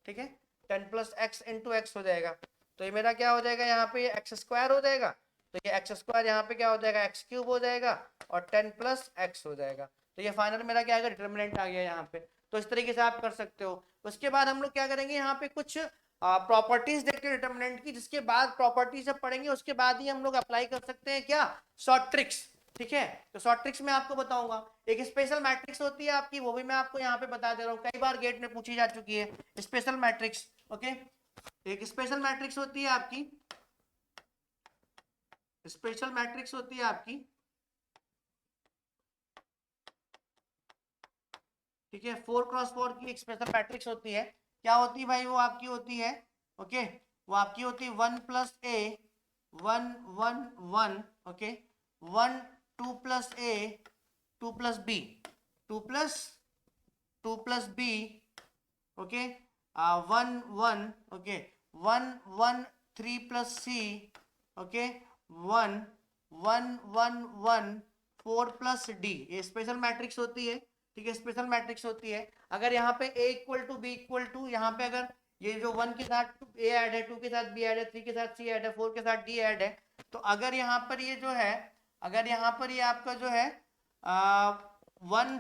ठीक है, 10 + x × x हो जाएगा। तो ये मेरा क्या हो जाएगा, यहाँ पे ये x² हो जाएगा, तो ये x² यहाँ पे क्या हो जाएगा, x³ हो जाएगा, और 10 + x हो जाएगा। तो ये फाइनल मेरा क्या आएगा, डिटर्मिनेंट आ गया यहाँ पे। तो इस तरीके से आप कर सकते हो। उसके बाद हम लोग क्या करेंगे, यहाँ पे कुछ प्रॉपर्टीज देखते हैं डिटर्मिनेंट की, जिसके बाद प्रॉपर्टीज जब पढ़ेंगे उसके बाद ही हम लोग अप्लाई कर सकते हैं क्या, शॉर्ट ट्रिक्स, ठीक है। तो शॉर्ट ट्रिक्स में आपको बताऊंगा, एक स्पेशल मैट्रिक्स होती है आपकी, वो भी मैं आपको यहाँ पे बता दे रहा हूँ, कई बार गेट में पूछी जा चुकी है स्पेशल मैट्रिक्स, ओके। एक स्पेशल मैट्रिक्स होती है आपकी, स्पेशल मैट्रिक्स होती है आपकी, ठीक है, 4x4 की एक स्पेशल मैट्रिक्स होती है, क्या होती है भाई, वो आपकी होती है, ओके, वो आपकी होती है 1 + a 1 1 1, okay 1 2 + a 2 + b 2 + b, okay 1 1, okay 1 1 3 + c, okay 1 1 1 1 4 + d, ये स्पेशल मैट्रिक्स होती है, ठीक है, स्पेशल मैट्रिक्स होती है। अगर यहाँ पे a = b = यहाँ पे अगर ये जो 1 के साथ a ऐड है, 2 के साथ b ऐड है, 3 के साथ c ऐड है, 4 के साथ d ऐड है, तो अगर यहाँ पर ये जो है, अगर यहाँ पर ये आपका जो है 1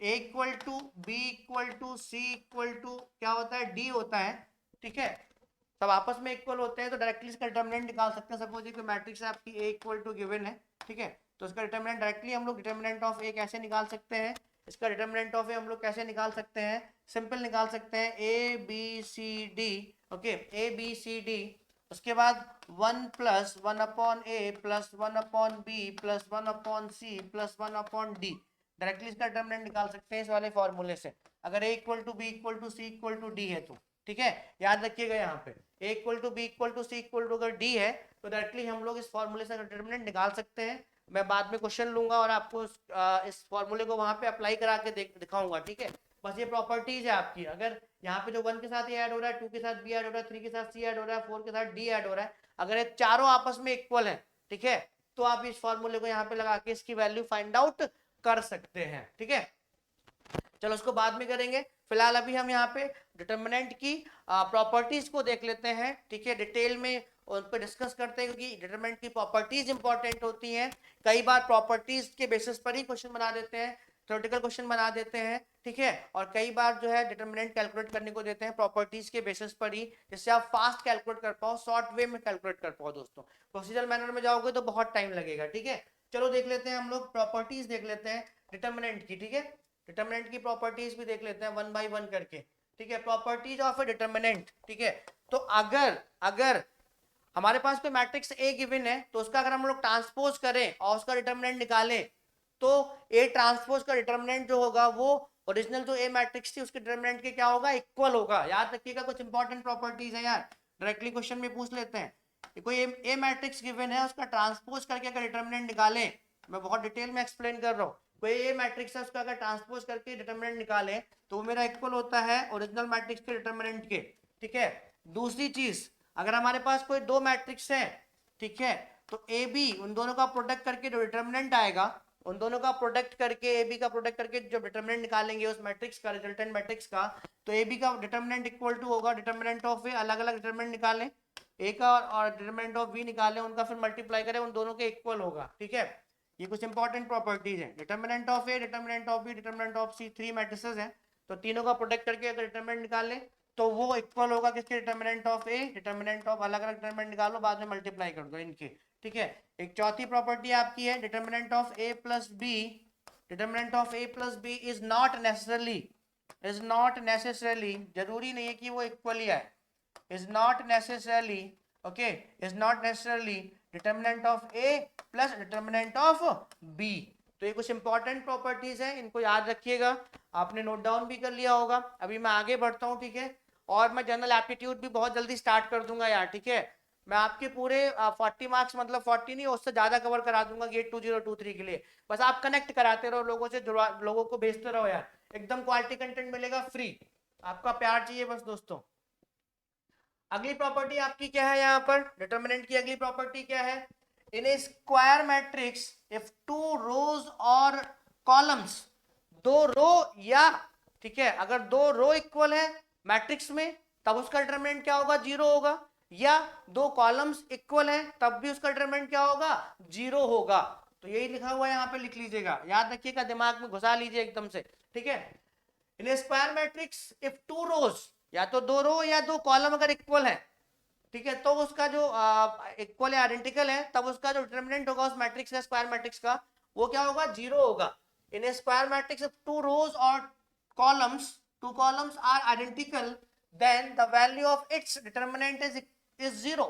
a = b = c = क्या होता है, d होता है, ठीक है, सब आपस में इक्वल होते हैं, तो डायरेक्टली इसका डिटर्मिनेंट निकाल सकते हैं। सपोज ये मैट्रिक्स आपकी a = गिवन है, ठीक है, तो इसका डिटर्मिनेंट डायरेक्टली हम लोग डिटर्मिनेंट ऑफ a कैसे निकाल सकते हैं, इसका डिटर्मिनेंट ऑफ ए हम लोग कैसे निकाल सकते हैं, सिंपल निकाल सकते हैं, A B C D, okay A B C D, उसके बाद 1 + 1/a + 1/b + 1/c + 1/d, directly इसका डिटर्मिनेंट निकाल सकते हैं इस वाले फॉर्मूले से, अगर a = b = c = d है तो, ठीक है, याद रखिएगा यहाँ पे a = b = c = अगर d है तो डायरेक्टली हम लोग इस फॉर्मूले से डिटर्मिनेंट निकाल सकते हैं। मैं बाद में क्वेश्चन लूंगा और आपको इस फॉर्मूले को वहां पे अप्लाई करा के दिखाऊंगा, ठीक है। बस ये प्रॉपर्टीज है आपकी, अगर यहाँ पे जो 1 के साथ ये ऐड हो रहा है, 2 के साथ b ऐड हो रहा है, 3 के साथ c ऐड हो रहा है, 4 के साथ d ऐड हो रहा है, अगर ये चारों आपस में इक्वल है, ठीक है, तो आप इस फॉर्मूले को यहाँ पे लगा के इसकी वैल्यू फाइंड आउट कर सकते हैं, ठीक है। चलो उसको बाद में करेंगे, फिलहाल अभी हम यहाँ पे डिटर्मिनेंट की प्रॉपर्टीज को देख लेते हैं, ठीक है, डिटेल में उन पर डिस्कस करते हैं, क्योंकि डिटरमिनेंट की प्रॉपर्टीज इंपॉर्टेंट होती हैं, कई बार प्रॉपर्टीज के बेसिस पर ही क्वेश्चन बना देते हैं, थ्योरेटिकल क्वेश्चन बना देते हैं, ठीक है, और कई बार जो है डिटरमिनेंट कैलकुलेट करने को देते हैं प्रॉपर्टीज के बेसिस पर ही, जिससे आप फास्ट कैलकुलेट कर पाओ, शॉर्ट वे में कैलकुलेट कर पाओ दोस्तों। प्रोसीजरल मैनर में जाओगे तो बहुत टाइम लगेगा, ठीक है। चलो देख लेते हैं हम लोग प्रॉपर्टीज देख लेते हैं डिटरमिनेंट की, ठीक है, डिटरमिनेंट की प्रॉपर्टीज भी देख लेते हैं 1 by 1 करके, ठीक है, प्रॉपर्टीज ऑफ ए डिटरमिनेंट, ठीक है। तो अगर अगर हमारे पास कोई मैट्रिक्स ए गिवन है, तो उसका अगर हम लोग ट्रांसपोज करें और उसका डिटरमिनेंट निकालें, तो ए ट्रांसपोज का डिटरमिनेंट जो होगा वो ओरिजिनल जो ए मैट्रिक्स थी उसके डिटरमिनेंट के क्या होगा, इक्वल होगा। याद रखिएगा, कुछ इंपॉर्टेंट प्रॉपर्टीज है यार, डायरेक्टली क्वेश्चन में पूछ लेते हैं। कोई ए मैट्रिक्स गिवन है, उसका ट्रांसपोज करके अगर डिटरमिनेंट निकालें, मैं बहुत डिटेल में एक्सप्लेन कर रहा हूँ, कोई ए मैट्रिक्स है उसका अगर ट्रांसपोज करके डिटरमिनेंट निकालें, तो वो मेरा इक्वल होता है ओरिजिनल मैट्रिक्स के डिटरमिनेंट के, ठीक है। दूसरी चीज, अगर हमारे पास कोई दो मैट्रिक्स है, ठीक है, तो ए बी उन दोनों का प्रोडक्ट करके जो डिटर्मिनेंट आएगा, उन दोनों का प्रोडक्ट करके ए बी का प्रोडक्ट करके जो डिटर्मिनेंट निकालेंगे उस मैट्रिक्स का, रिजल्टेंट मैट्रिक्स का, तो ए बी का डिटर्मिनेंट इक्वल टू होगा डिटर्मिनेंट ऑफ ए, अलग अलग डिटर्मिनेंट निकालें, ए का और डिटर्मिनेंट ऑफ बी निकालें, उनका फिर मल्टीप्लाई करें, उन दोनों के इक्वल होगा, ठीक है। ये कुछ इंपॉर्टेंट प्रॉपर्टीज है, determinant of A, determinant of B, determinant of C, three matrices हैं, तो तीनों का प्रोडक्ट करके अगर डिटर्मिनेंट निकाल लें तो वो इक्वल होगा किसके, determinant of A, determinant of, अलग अलग डिटर्मिनेंट निकालो, बाद में मल्टीप्लाई कर दो इनके, ठीक है। एक चौथी प्रॉपर्टी आपकी है determinant of A plus B, determinant of A plus B is not necessarily, जरूरी नहीं है कि वो इक्वल ही आए, is not necessarily, okay, is not necessarily determinant of A plus determinant of B. तो ये कुछ इंपॉर्टेंट प्रॉपर्टीज हैं, इनको याद रखिएगा, आपने नोट डाउन भी कर लिया होगा। अभी मैं आगे बढ़ता हूँ, ठीक है, और मैं जनरल एप्टीट्यूड भी बहुत जल्दी स्टार्ट कर दूंगा यार, ठीक है। मैं आपके पूरे 40 मार्क्स, मतलब 40 नहीं, उससे ज्यादा कवर करा दूंगा गेट 2023 के लिए। बस आप कनेक्ट कराते रहो लोगों से, लोगों को भेजते रहो यार, एकदम क्वालिटी कंटेंट मिलेगा फ्री, आपका प्यार चाहिए बस दोस्तों। अगली प्रॉपर्टी आपकी क्या है, यहाँ पर डिटर्मिनेंट की अगली प्रॉपर्टी क्या है, in a square matrix if two rows और कॉलम्स, दो रो या, ठीक है, अगर दो रो इक्वल है मैट्रिक्स में तब उसका डिटरमिनेंट क्या होगा, जीरो होगा, या दो कॉलम्स इक्वल है तब भी उसका डिटरमिनेंट क्या होगा, जीरो होगा। तो यही लिखा हुआ है यहाँ पे, लिख लीजिएगा, याद रखिएगा, दिमाग में घुसा लीजिए एकदम से, ठीक है। In square matrix if two rows, या तो दो रो या दो कॉलम अगर इक्वल है, ठीक है, तो उसका जो इक्वल या आइडेंटिकल है तब उसका जो डिटरमिनेंट होगा उस मैट्रिक्स का, स्क्वायर मैट्रिक्स का, वो क्या होगा, जीरो होगा। In a square matrix if two rows और two columns are identical, then the value of its determinant is zero.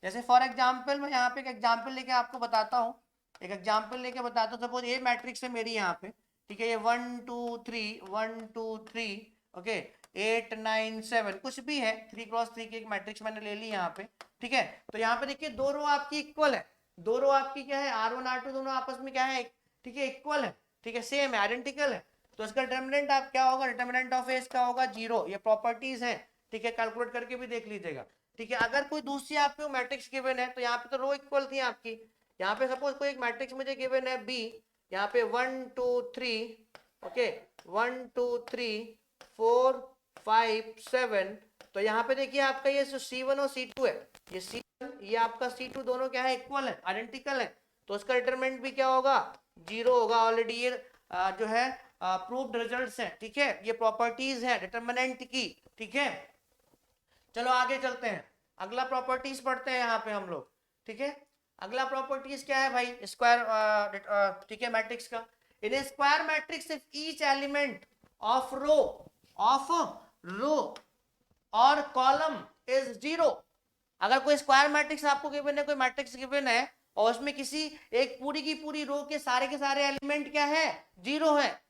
जैसे फॉर एग्जांपल, मैं यहाँ पे एक एग्जांपल लेके आपको बताता हूँ, एक एग्जांपल लेके बताता हूँ। सपोज ये मैट्रिक्स है मेरी यहाँ पे, ठीक है, ये 1 2 3 1 2 3, ओके, 8 9 7 कुछ भी है, 3x3 की एक मैट्रिक्स मैंने ले ली यहाँ पे, ठीक है। तो यहाँ पे देखिए दो रो आपकी इक्वल है, दो रो आपकी क्या है, R1 R2 दोनों आपस में क्या है, ठीक है, इक्वल है, ठीक है, सेम है, आइडेंटिकल है, तो इसका डिटरमिनेंट आप क्या होगा, डिटरमिनेंट ऑफ ए का होगा जीरो। ये प्रॉपर्टीज है, ठीक है, कैलकुलेट करके भी देख लीजिएगा, ठीक है। अगर कोई दूसरी आपको मैट्रिक्स गिवन है, तो यहाँ पे तो रो इक्वल थी आपकी, यहाँ पे सपोज कोई एक मैट्रिक्स मुझे गिवन है बी, यहाँ पे 1 2 3, ओके, 1 2 3 4 5 7, तो यहाँ पे देखिए आपका ये C1 और C2 है, ये C1 ये आपका C2 दोनों क्या है, इक्वल है, आइडेंटिकल है, तो उसका डिटरमिनेंट भी क्या होगा, जीरो होगा। ऑलरेडी ये जो है प्रूव्ड रिजल्ट्स हैं, ठीक है, ये प्रॉपर्टीज है डिटरमिनेंट की, ठीक है। चलो आगे चलते हैं, अगला प्रॉपर्टीज पढ़ते हैं यहाँ पे हम लोग, ठीक है। अगला प्रॉपर्टीज क्या है भाई, स्क्वायर, ठीक है, मैट्रिक्स का। In a square matrix if each element of row और कॉलम इज जीरो, अगर कोई स्क्वायर मैट्रिक्स आपको गिवन है, कोई मैट्रिक्स गिवन है और उसमें किसी एक पूरी की पूरी रो के सारे एलिमेंट क्या है, जीरो है,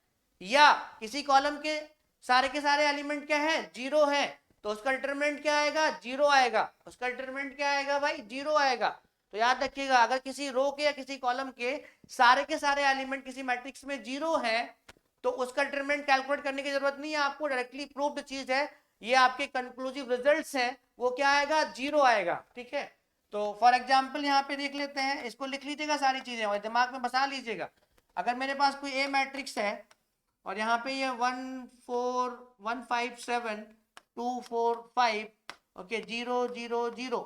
या किसी कॉलम के सारे एलिमेंट क्या है, जीरो है, तो उसका डिटरमिनेंट क्या आएगा, जीरो आएगा, उसका डिटरमिनेंट क्या आएगा भाई, जीरो आएगा। तो याद रखिएगा, अगर किसी रो के या किसी कॉलम के सारे एलिमेंट किसी मैट्रिक्स में जीरो है तो उसका डिटरमिनेंट कैलकुलेट करने की जरूरत नहीं है आपको, डायरेक्टली प्रूव्ड चीज है, ये आपके कंक्लूसिव रिजल्ट्स हैं, वो क्या आएगा, जीरो आएगा, ठीक है। तो फॉर एग्जांपल यहाँ पे देख लेते हैं, इसको लिख लीजिएगा सारी चीजें और दिमाग में बसा लीजिएगा। अगर मेरे पास कोई ए मैट्रिक्स है और यहाँ पे ये 1 4 1 5 7 2 4 5, ओके, 0 0 0,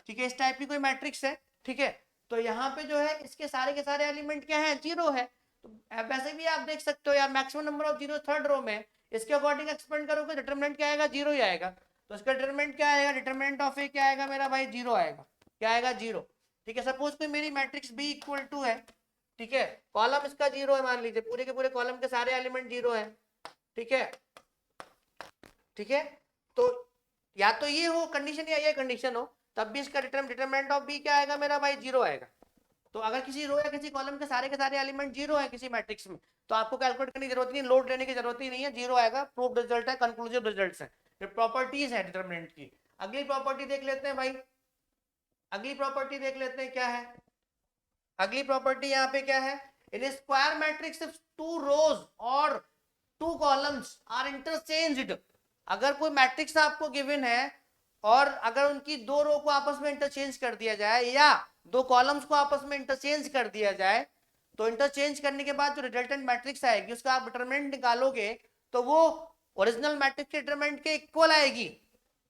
ठीक है, इस टाइप की कोई मैट्रिक्स है, ठीक है। तो यहाँ पे जो है इसके सारे के सारे एलिमेंट क्या है, जीरो है। तो वैसे भी आप देख सकते हो यार, maximum number of zero third row में, इसके अकॉर्डिंग एक्सपेंड करोगे डिटरमिनेंट क्या आएगा, जीरो ही आएगा। तो इसका डिटरमिनेंट क्या आएगा, डिटरमिनेंट ऑफ ए क्या आएगा मेरा भाई, जीरो आएगा, क्या आएगा, जीरो, ठीक है। सपोज कोई मेरी मैट्रिक्स बी इक्वल टू है, ठीक है, कॉलम इसका जीरो है, मान लीजिए पूरे के पूरे कॉलम के सारे एलिमेंट जीरो है, ठीक है, ठीक है। तो या तो ये हो कंडीशन या ये कंडीशन हो, तब भी इसका डिटरमिनेंट ऑफ बी क्या आएगा मेरा भाई, जीरो आएगा। तो अगर किसी रो या किसी कॉलम के सारे एलिमेंट जीरो है किसी मैट्रिक्स में, तो आपको कैलकुलेट करने की जरूरत नहीं, लोड लेने की जरूरत ही नहीं है, जीरो आएगा, प्रूव्ड रिजल्ट है, कंक्लूसिव रिजल्ट्स है, ये प्रॉपर्टीज है डिटरमिनेंट की। अगली प्रॉपर्टी देख लेते हैं भाई, अगली प्रॉपर्टी देख लेते हैं क्या है, अगली प्रॉपर्टी यहाँ पे क्या है, in square matrix if two rows और टू कॉलम्स आर इंटरचेंज्ड, अगर कोई मैट्रिक्स आपको गिवन है और अगर उनकी दो रो को आपस में इंटरचेंज कर दिया जाए या दो कॉलम्स को आपस में इंटरचेंज कर दिया जाए, तो इंटरचेंज करने के बाद जो रिजल्टेंट मैट्रिक्स आएगी उसका आप डिटरमिनेंट निकालोगे तो वो ओरिजिनल मैट्रिक्स के डिटरमिनेंट के इक्वल आएगी,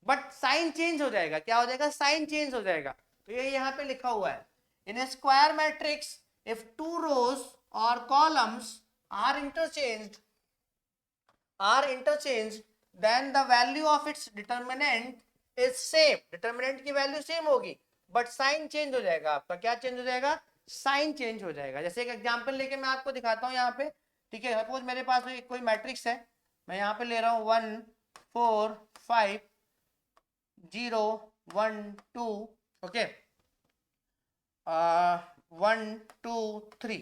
बट साइन चेंज हो जाएगा। क्या हो जाएगा? साइन चेंज हो जाएगा। तो ये यहाँ पे लिखा हुआ है, in a square matrix if two rows और columns are interchanged then the value of its determinant is same। Determinant की वैल्यू सेम होगी बट साइन चेंज हो जाएगा। आपका क्या चेंज हो जाएगा? साइन चेंज हो जाएगा। जैसे एक एग्जांपल लेके मैं आपको दिखाता हूँ यहाँ पे, ठीक है। सपोज मेरे पास कोई मैट्रिक्स है, मैं यहाँ पे ले रहा हूँ 1 4 5 0 1 2, ओके, 1 2 3,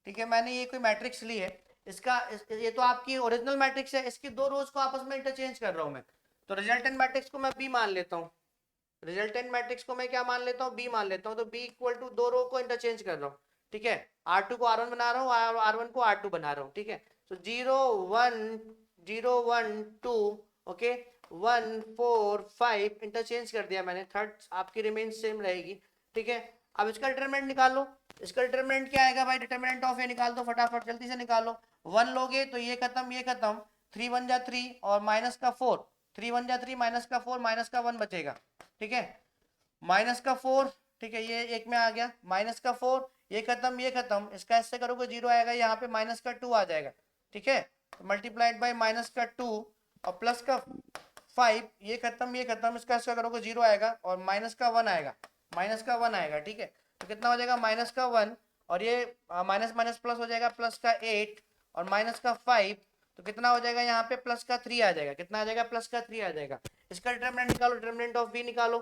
ठीक है। मैंने ये कोई मैट्रिक्स ली है, ये तो आपकी ओरिजिनल मैट्रिक्स है, इसकी दो रोज को आपस में इंटरचेंज कर रहा हूं मैं, तो रिजल्टेंट मैट्रिक्स को मैं बी मान लेता हूँ। रिजल्टेंट मैट्रिक्स को मैं क्या मान लेता हूँ? बी मान लेता हूँ। तो बी इक्वल टू दो रो को इंटरचेंज कर रहा हूँ, ठीक है। R2 को R1 बना रहा हूँ, R1 को R2 बना रहा हूँ, ठीक है। तो 0 1 0 1 2, ओके, 1 4 5 इंटरचेंज कर दिया मैंने, थर्ड आपकी रिमेन सेम रहेगी, ठीक है। अब इसका डिटरमिनेंट निकालो। इसका डिटरमिनेंट क्या आएगा भाई? डिटरमिनेंट ऑफ ए निकाल दो फटाफट, जल्दी से निकालो। 1 लोगे तो ये खत्म, ये खत्म, 3 1 जा 3 और माइनस का 4, 3 1 जा 3 माइनस का 4 माइनस का 1 बचेगा, ठीक है। माइनस का 4, ठीक है, ये एक में आ गया, माइनस का 4, ये खत्म, ये खत्म, इसका ऐसे करोगे 0 आएगा, यहाँ पे माइनस का 2 आ जाएगा, ठीक है। मल्टीप्लाइड बाय माइनस का 2 और प्लस का 5, ये खत्म, ये खत्म, इसका ऐसा करोगे 0 आएगा और माइनस का 1 आएगा, माइनस का 1 आएगा, ठीक है। तो कितना हो जाएगा? माइनस का 1 और ये माइनस माइनस प्लस हो जाएगा, प्लस का 8 और माइनस का 5, तो कितना हो जाएगा? यहाँ पे प्लस का 3 आ जाएगा। कितना आ जाएगा? प्लस का 3 आ जाएगा। इसका डिटरमिनेंट निकालो, डिटरमिनेंट ऑफ बी निकालो,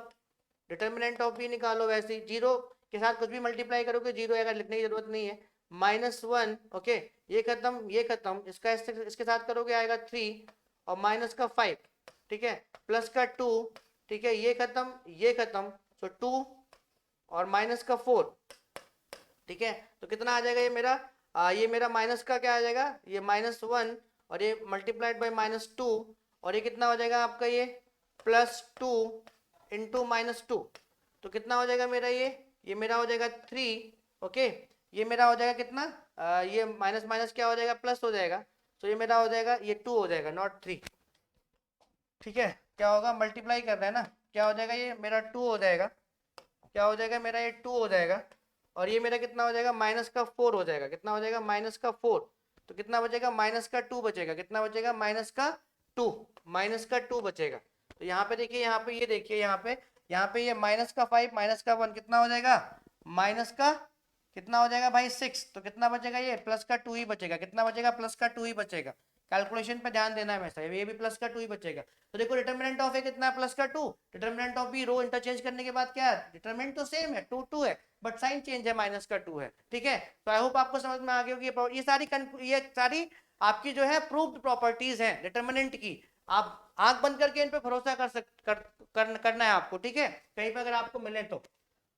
डिटरमिनेंट ऑफ बी निकालो। वैसे ही जीरो के साथ कुछ भी मल्टीप्लाई करोगे 0 आएगा, लिखने की जरूरत नहीं है। -1, ओके, ये खत्म, ये खत्म, इसका इसके साथ करोगे आएगा 3 और माइनस का 5, ठीक है, प्लस का 2, ठीक है, ये खत्म, ये खत्म, तो 2 और माइनस का 4, ठीक है। तो कितना आ जाएगा? ये मेरा माइनस का क्या आ जाएगा? ये -1 और ये मल्टीप्लाइड बाय -2 और ये कितना हो जाएगा आपका? ये +2 इंटू -2, तो कितना हो जाएगा मेरा? ये मेरा हो जाएगा 3, ओके। ये मेरा हो जाएगा कितना? ये माइनस माइनस क्या हो जाएगा? प्लस हो जाएगा, तो ये मेरा हो जाएगा, ये 2 हो जाएगा, नॉट 3, ठीक है। क्या होगा? मल्टीप्लाई कर रहे हैं ना, क्या हो जाएगा? ये मेरा 2 हो जाएगा, क्या हो जाएगा मेरा? ये 2 हो जाएगा और ये मेरा कितना हो जाएगा? माइनस का 4 हो जाएगा। कितना हो जाएगा? माइनस का 4, तो कितना बचेगा? माइनस का 2 बचेगा। कितना बचेगा? माइनस का 2, माइनस का 2 बचेगा। तो यहाँ पे देखिए, यहाँ पे ये देखिए, यहाँ पे ये माइनस का 5 माइनस का 1 कितना हो जाएगा? माइनस का कितना हो जाएगा भाई? 6, तो कितना बचेगा? ये प्लस का 2 ही बचेगा। कितना बचेगा? प्लस का 2 ही बचेगा। कैलकुलेशन पे ध्यान देना है हमेशा, ये भी प्लस का 2 ही बचेगा। तो देखो डिटरमिनेंट ऑफ ए कितना है? प्लस का 2। Determinant of B row interchange करने के बाद क्या है? डिटरमिनेंट तो सेम है, 2 2 है, बट साइन चेंज है, माइनस का 2 है, ठीक है। तो आई होप आपको समझ में आ गई होगी। ये सारी आपकी जो है प्रूव्ड प्रॉपर्टीज हैं डिटरमिनेंट की। आप आंख बंद करके इन पे भरोसा करना है आपको, ठीक है, कहीं पे अगर आपको मिले तो।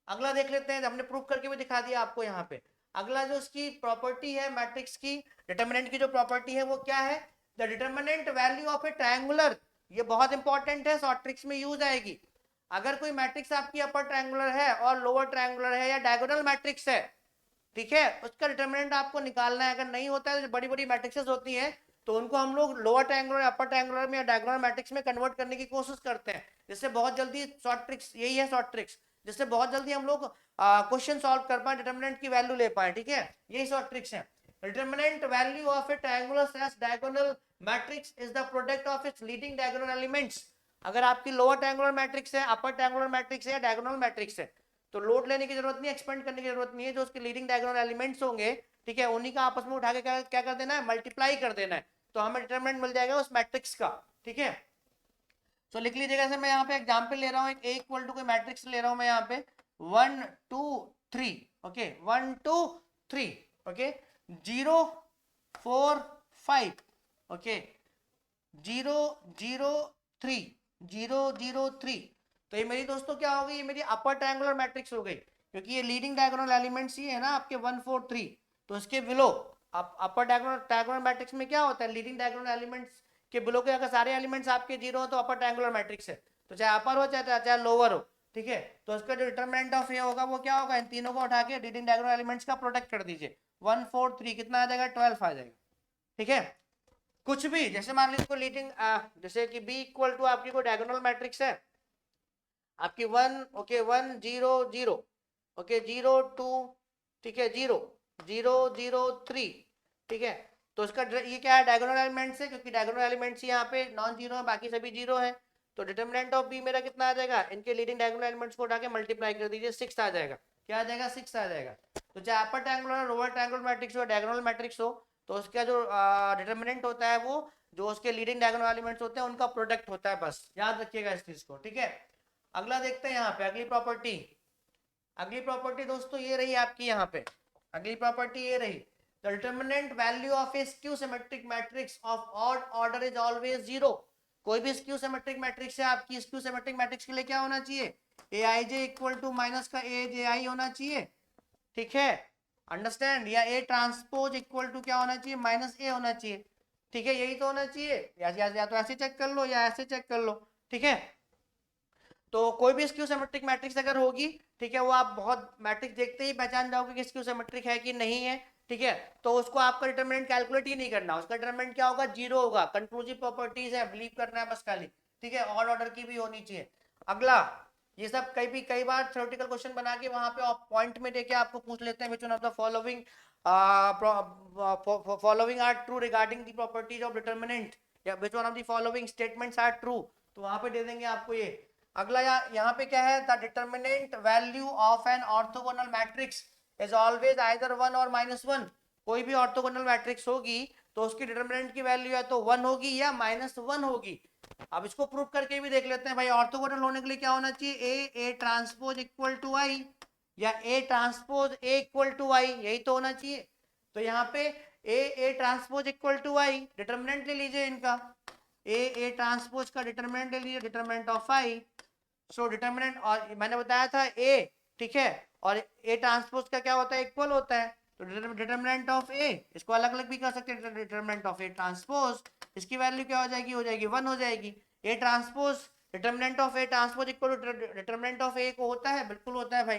अगला देख लेते हैं, हमने प्रूव करके भी दिखा दिया आपको यहाँ पे। अगला जो उसकी प्रॉपर्टी है मैट्रिक्स की, डिटरमिनेंट की जो प्रॉपर्टी है वो क्या है? The determinant value of A triangular. ये बहुत इंपॉर्टेंट है, शॉर्ट ट्रिक्स में यूज आएगी। अगर कोई मैट्रिक्स आपकी अपर ट्रायंगुलर है और लोअर ट्रायंगुलर है या डायगोनल मैट्रिक्स है, ठीक है, उसका डिटरमिनेंट आपको निकालना है। अगर नहीं होता है, तो बड़ी बड़ी मैट्रिक्सेस होती हैं, तो उनको हम लोग लोअर ट्रायंगुलर, अपर ट्रायंगुलर में या डायगोनल मैट्रिक्स में कन्वर्ट करने की कोशिश करते हैं, जिससे बहुत जल्दी शॉर्ट ट्रिक्स, यही है शॉर्ट ट्रिक्स, जिससे बहुत जल्दी हम लोग क्वेश्चन सॉल्व कर पाए, डिटरमिनेंट की वैल्यू ले पाए, ठीक है, यही शॉर्ट ट्रिक्स है। Determinant value of A triangular slash diagonal matrix is the product of its leading diagonal elements. अगर आपकी लोअर ट्रायंगुलर मैट्रिक्स है, अपर ट्रायंगुलर मैट्रिक्स है या डायगोनल मैट्रिक्स है, तो लोड लेने की जरूरत नहीं, एक्सपेंड करने की जरूरत नहीं है। जो उसके लीडिंग डायगोनल एलिमेंट्स होंगे, ठीक है, उन्हीं का आपस में उठा के क्या कर देना है? मल्टीप्लाई कर देना है, तो हमें डिटरमिनेंट मिल जाएगा उस मैट्रिक्स का, ठीक है। तो लिख लीजिएगा, जैसे मैं यहाँ पे एग्जांपल ले रहा हूँ, एक ए इक्वल टू कोई मैट्रिक्स ले रहा हूँ मैं यहाँ पे 1 2 3, ओके, 1 2 3, ओके, 0 4 5, ओके, 0 0 3 0 0 3। तो ये मेरी दोस्तों क्या हो गई? ये मेरी अपर ट्रायंगुलर मैट्रिक्स हो गई, क्योंकि ये लीडिंग डायगोनल एलिमेंट्स ही है ना आपके 1 4 3। तो इसके बिलो अपर डायगोनल मैट्रिक्स में क्या होता है? लीडिंग डायगोनल एलिमेंट्स के बिलो के अगर सारे एलिमेंट्स आपके 0 हो तो अपर ट्रायंगुलर मैट्रिक्स है। तो चाहे अपर हो चाहे लोअर हो, ठीक है। तो उसका जो डिटरमिनेंट ऑफ ए होगा वो क्या होगा, इन तीनों को उठा के लीडिंग डायगोनल एलिमेंट्स का प्रोडक्ट कर दीजिए, 1 4 3 कितना आ जाएगा, 12 आ जाएगा, ठीक है। कुछ भी जैसे मान लीजिए लीडिंग जैसे कि बी इक्वल टू आपकी कोई डायगोनल मैट्रिक्स है आपकी 1 ओके 1 0 0 ओके 0 2, ठीक है 0 0 0 3, ठीक है। तो इसका ये क्या है, डायगोनल एलिमेंट्स है, क्योंकि डायगोनल एलिमेंट्स यहाँ पे नॉन जीरो है, बाकी सभी जीरो है। तो डिटरमिनेंट ऑफ बी मेरा कितना आ जाएगा, इनके लीडिंग डायगोनल एलिमेंट्स को उठा के मल्टीप्लाई कर दीजिए, 6 आ जाएगा। क्या आ जाएगा, 6 आ जाएगा। तो चाहे upper triangular lower triangular matrix हो, डायगोनल मैट्रिक्स हो, तो उसका जो डिटरमिनेंट होता है वो जो उसके लीडिंग डायगोनल एलिमेंट्स होते हैं उनका प्रोडक्ट होता है, बस याद रखिएगा इस चीज को, ठीक है। अगला देखते हैं यहाँ पे अगली प्रॉपर्टी। अगली प्रॉपर्टी दोस्तों ये रही आपकी, यहाँ पे अगली प्रॉपर्टी ये रही, the determinant value of A skew symmetric matrix of odd order is always zero. कोई भी स्क्यू सिमेट्रिक मैट्रिक्स है आपकी, स्क्यू सिमेट्रिक मैट्रिक्स के लिए क्या होना चाहिए, ए आई जे इक्वल टू माइनस का ए जे आई होना चाहिए, ठीक है, अंडरस्टैंड। या ए ट्रांसपोज इक्वल टू क्या होना चाहिए, माइनस ए होना चाहिए, ठीक है, यही तो होना चाहिए। या तो ऐसे चेक कर लो या ऐसे चेक कर लो, ठीक है। तो कोई भी स्क्यू सिमेट्रिक मैट्रिक्स अगर होगी, ठीक है, वो आप बहुत मैट्रिक्स देखते ही पहचान जाओगे कि स्क्यू सिमेट्रिक है कि नहीं है, ठीक है। तो उसको आपका डिटरमिनेंट कैलकुलेट ही नहीं करना, उसका डिटरमिनेंट क्या होगा, जीरो होगा। कंक्लूसिव प्रॉपर्टीज है, बिलीव करना है बस खाली, ठीक है, ऑड ऑर्डर की भी होनी चाहिए। अगला ये सब कई बार थ्योरेटिकल क्वेश्चन बना के वहां पे पॉइंट में देके आपको पूछ लेते हैं, which one of the following following are true regarding the properties of determinant, या which one of the following statements are true, तो वहां पे दे देंगे आपको ये। अगला यहाँ पे क्या है, the determinant value of an orthogonal matrix is always either 1 और -1। कोई भी ऑर्थोगोनल मैट्रिक्स होगी तो उसकी डिटरमिनेंट की वैल्यू या तो 1 होगी या -1 होगी। अब इसको प्रूव करके भी देख लेते हैं भाई, ऑर्थोगोनल होने के लिए क्या होना चाहिए, A transpose equal to I, या A transpose A equal to I, यही तो होना चाहिए। तो यहाँ पे A transpose equal to I, determinant ले लीजिए इनका, ए ट्रांसपोज का डिटरमिनेंट ले लीजिए, determinant of I. So determinant, और मैंने बताया था ए, ठीक है, और ए ट्रांसपोज का क्या होता है, इक्वल होता है। तो डिटरमिनेंट ऑफ ए, इसको अलग अलग भी कर सकते हैं, डिटरमिनेंट ऑफ ए ट्रांसपोज, इसकी वैल्यू क्या हो जाएगी 1 हो जाएगी। A transpose, determinant of A transpose equal to determinant of A को होता है, बिल्कुल होता है भाई।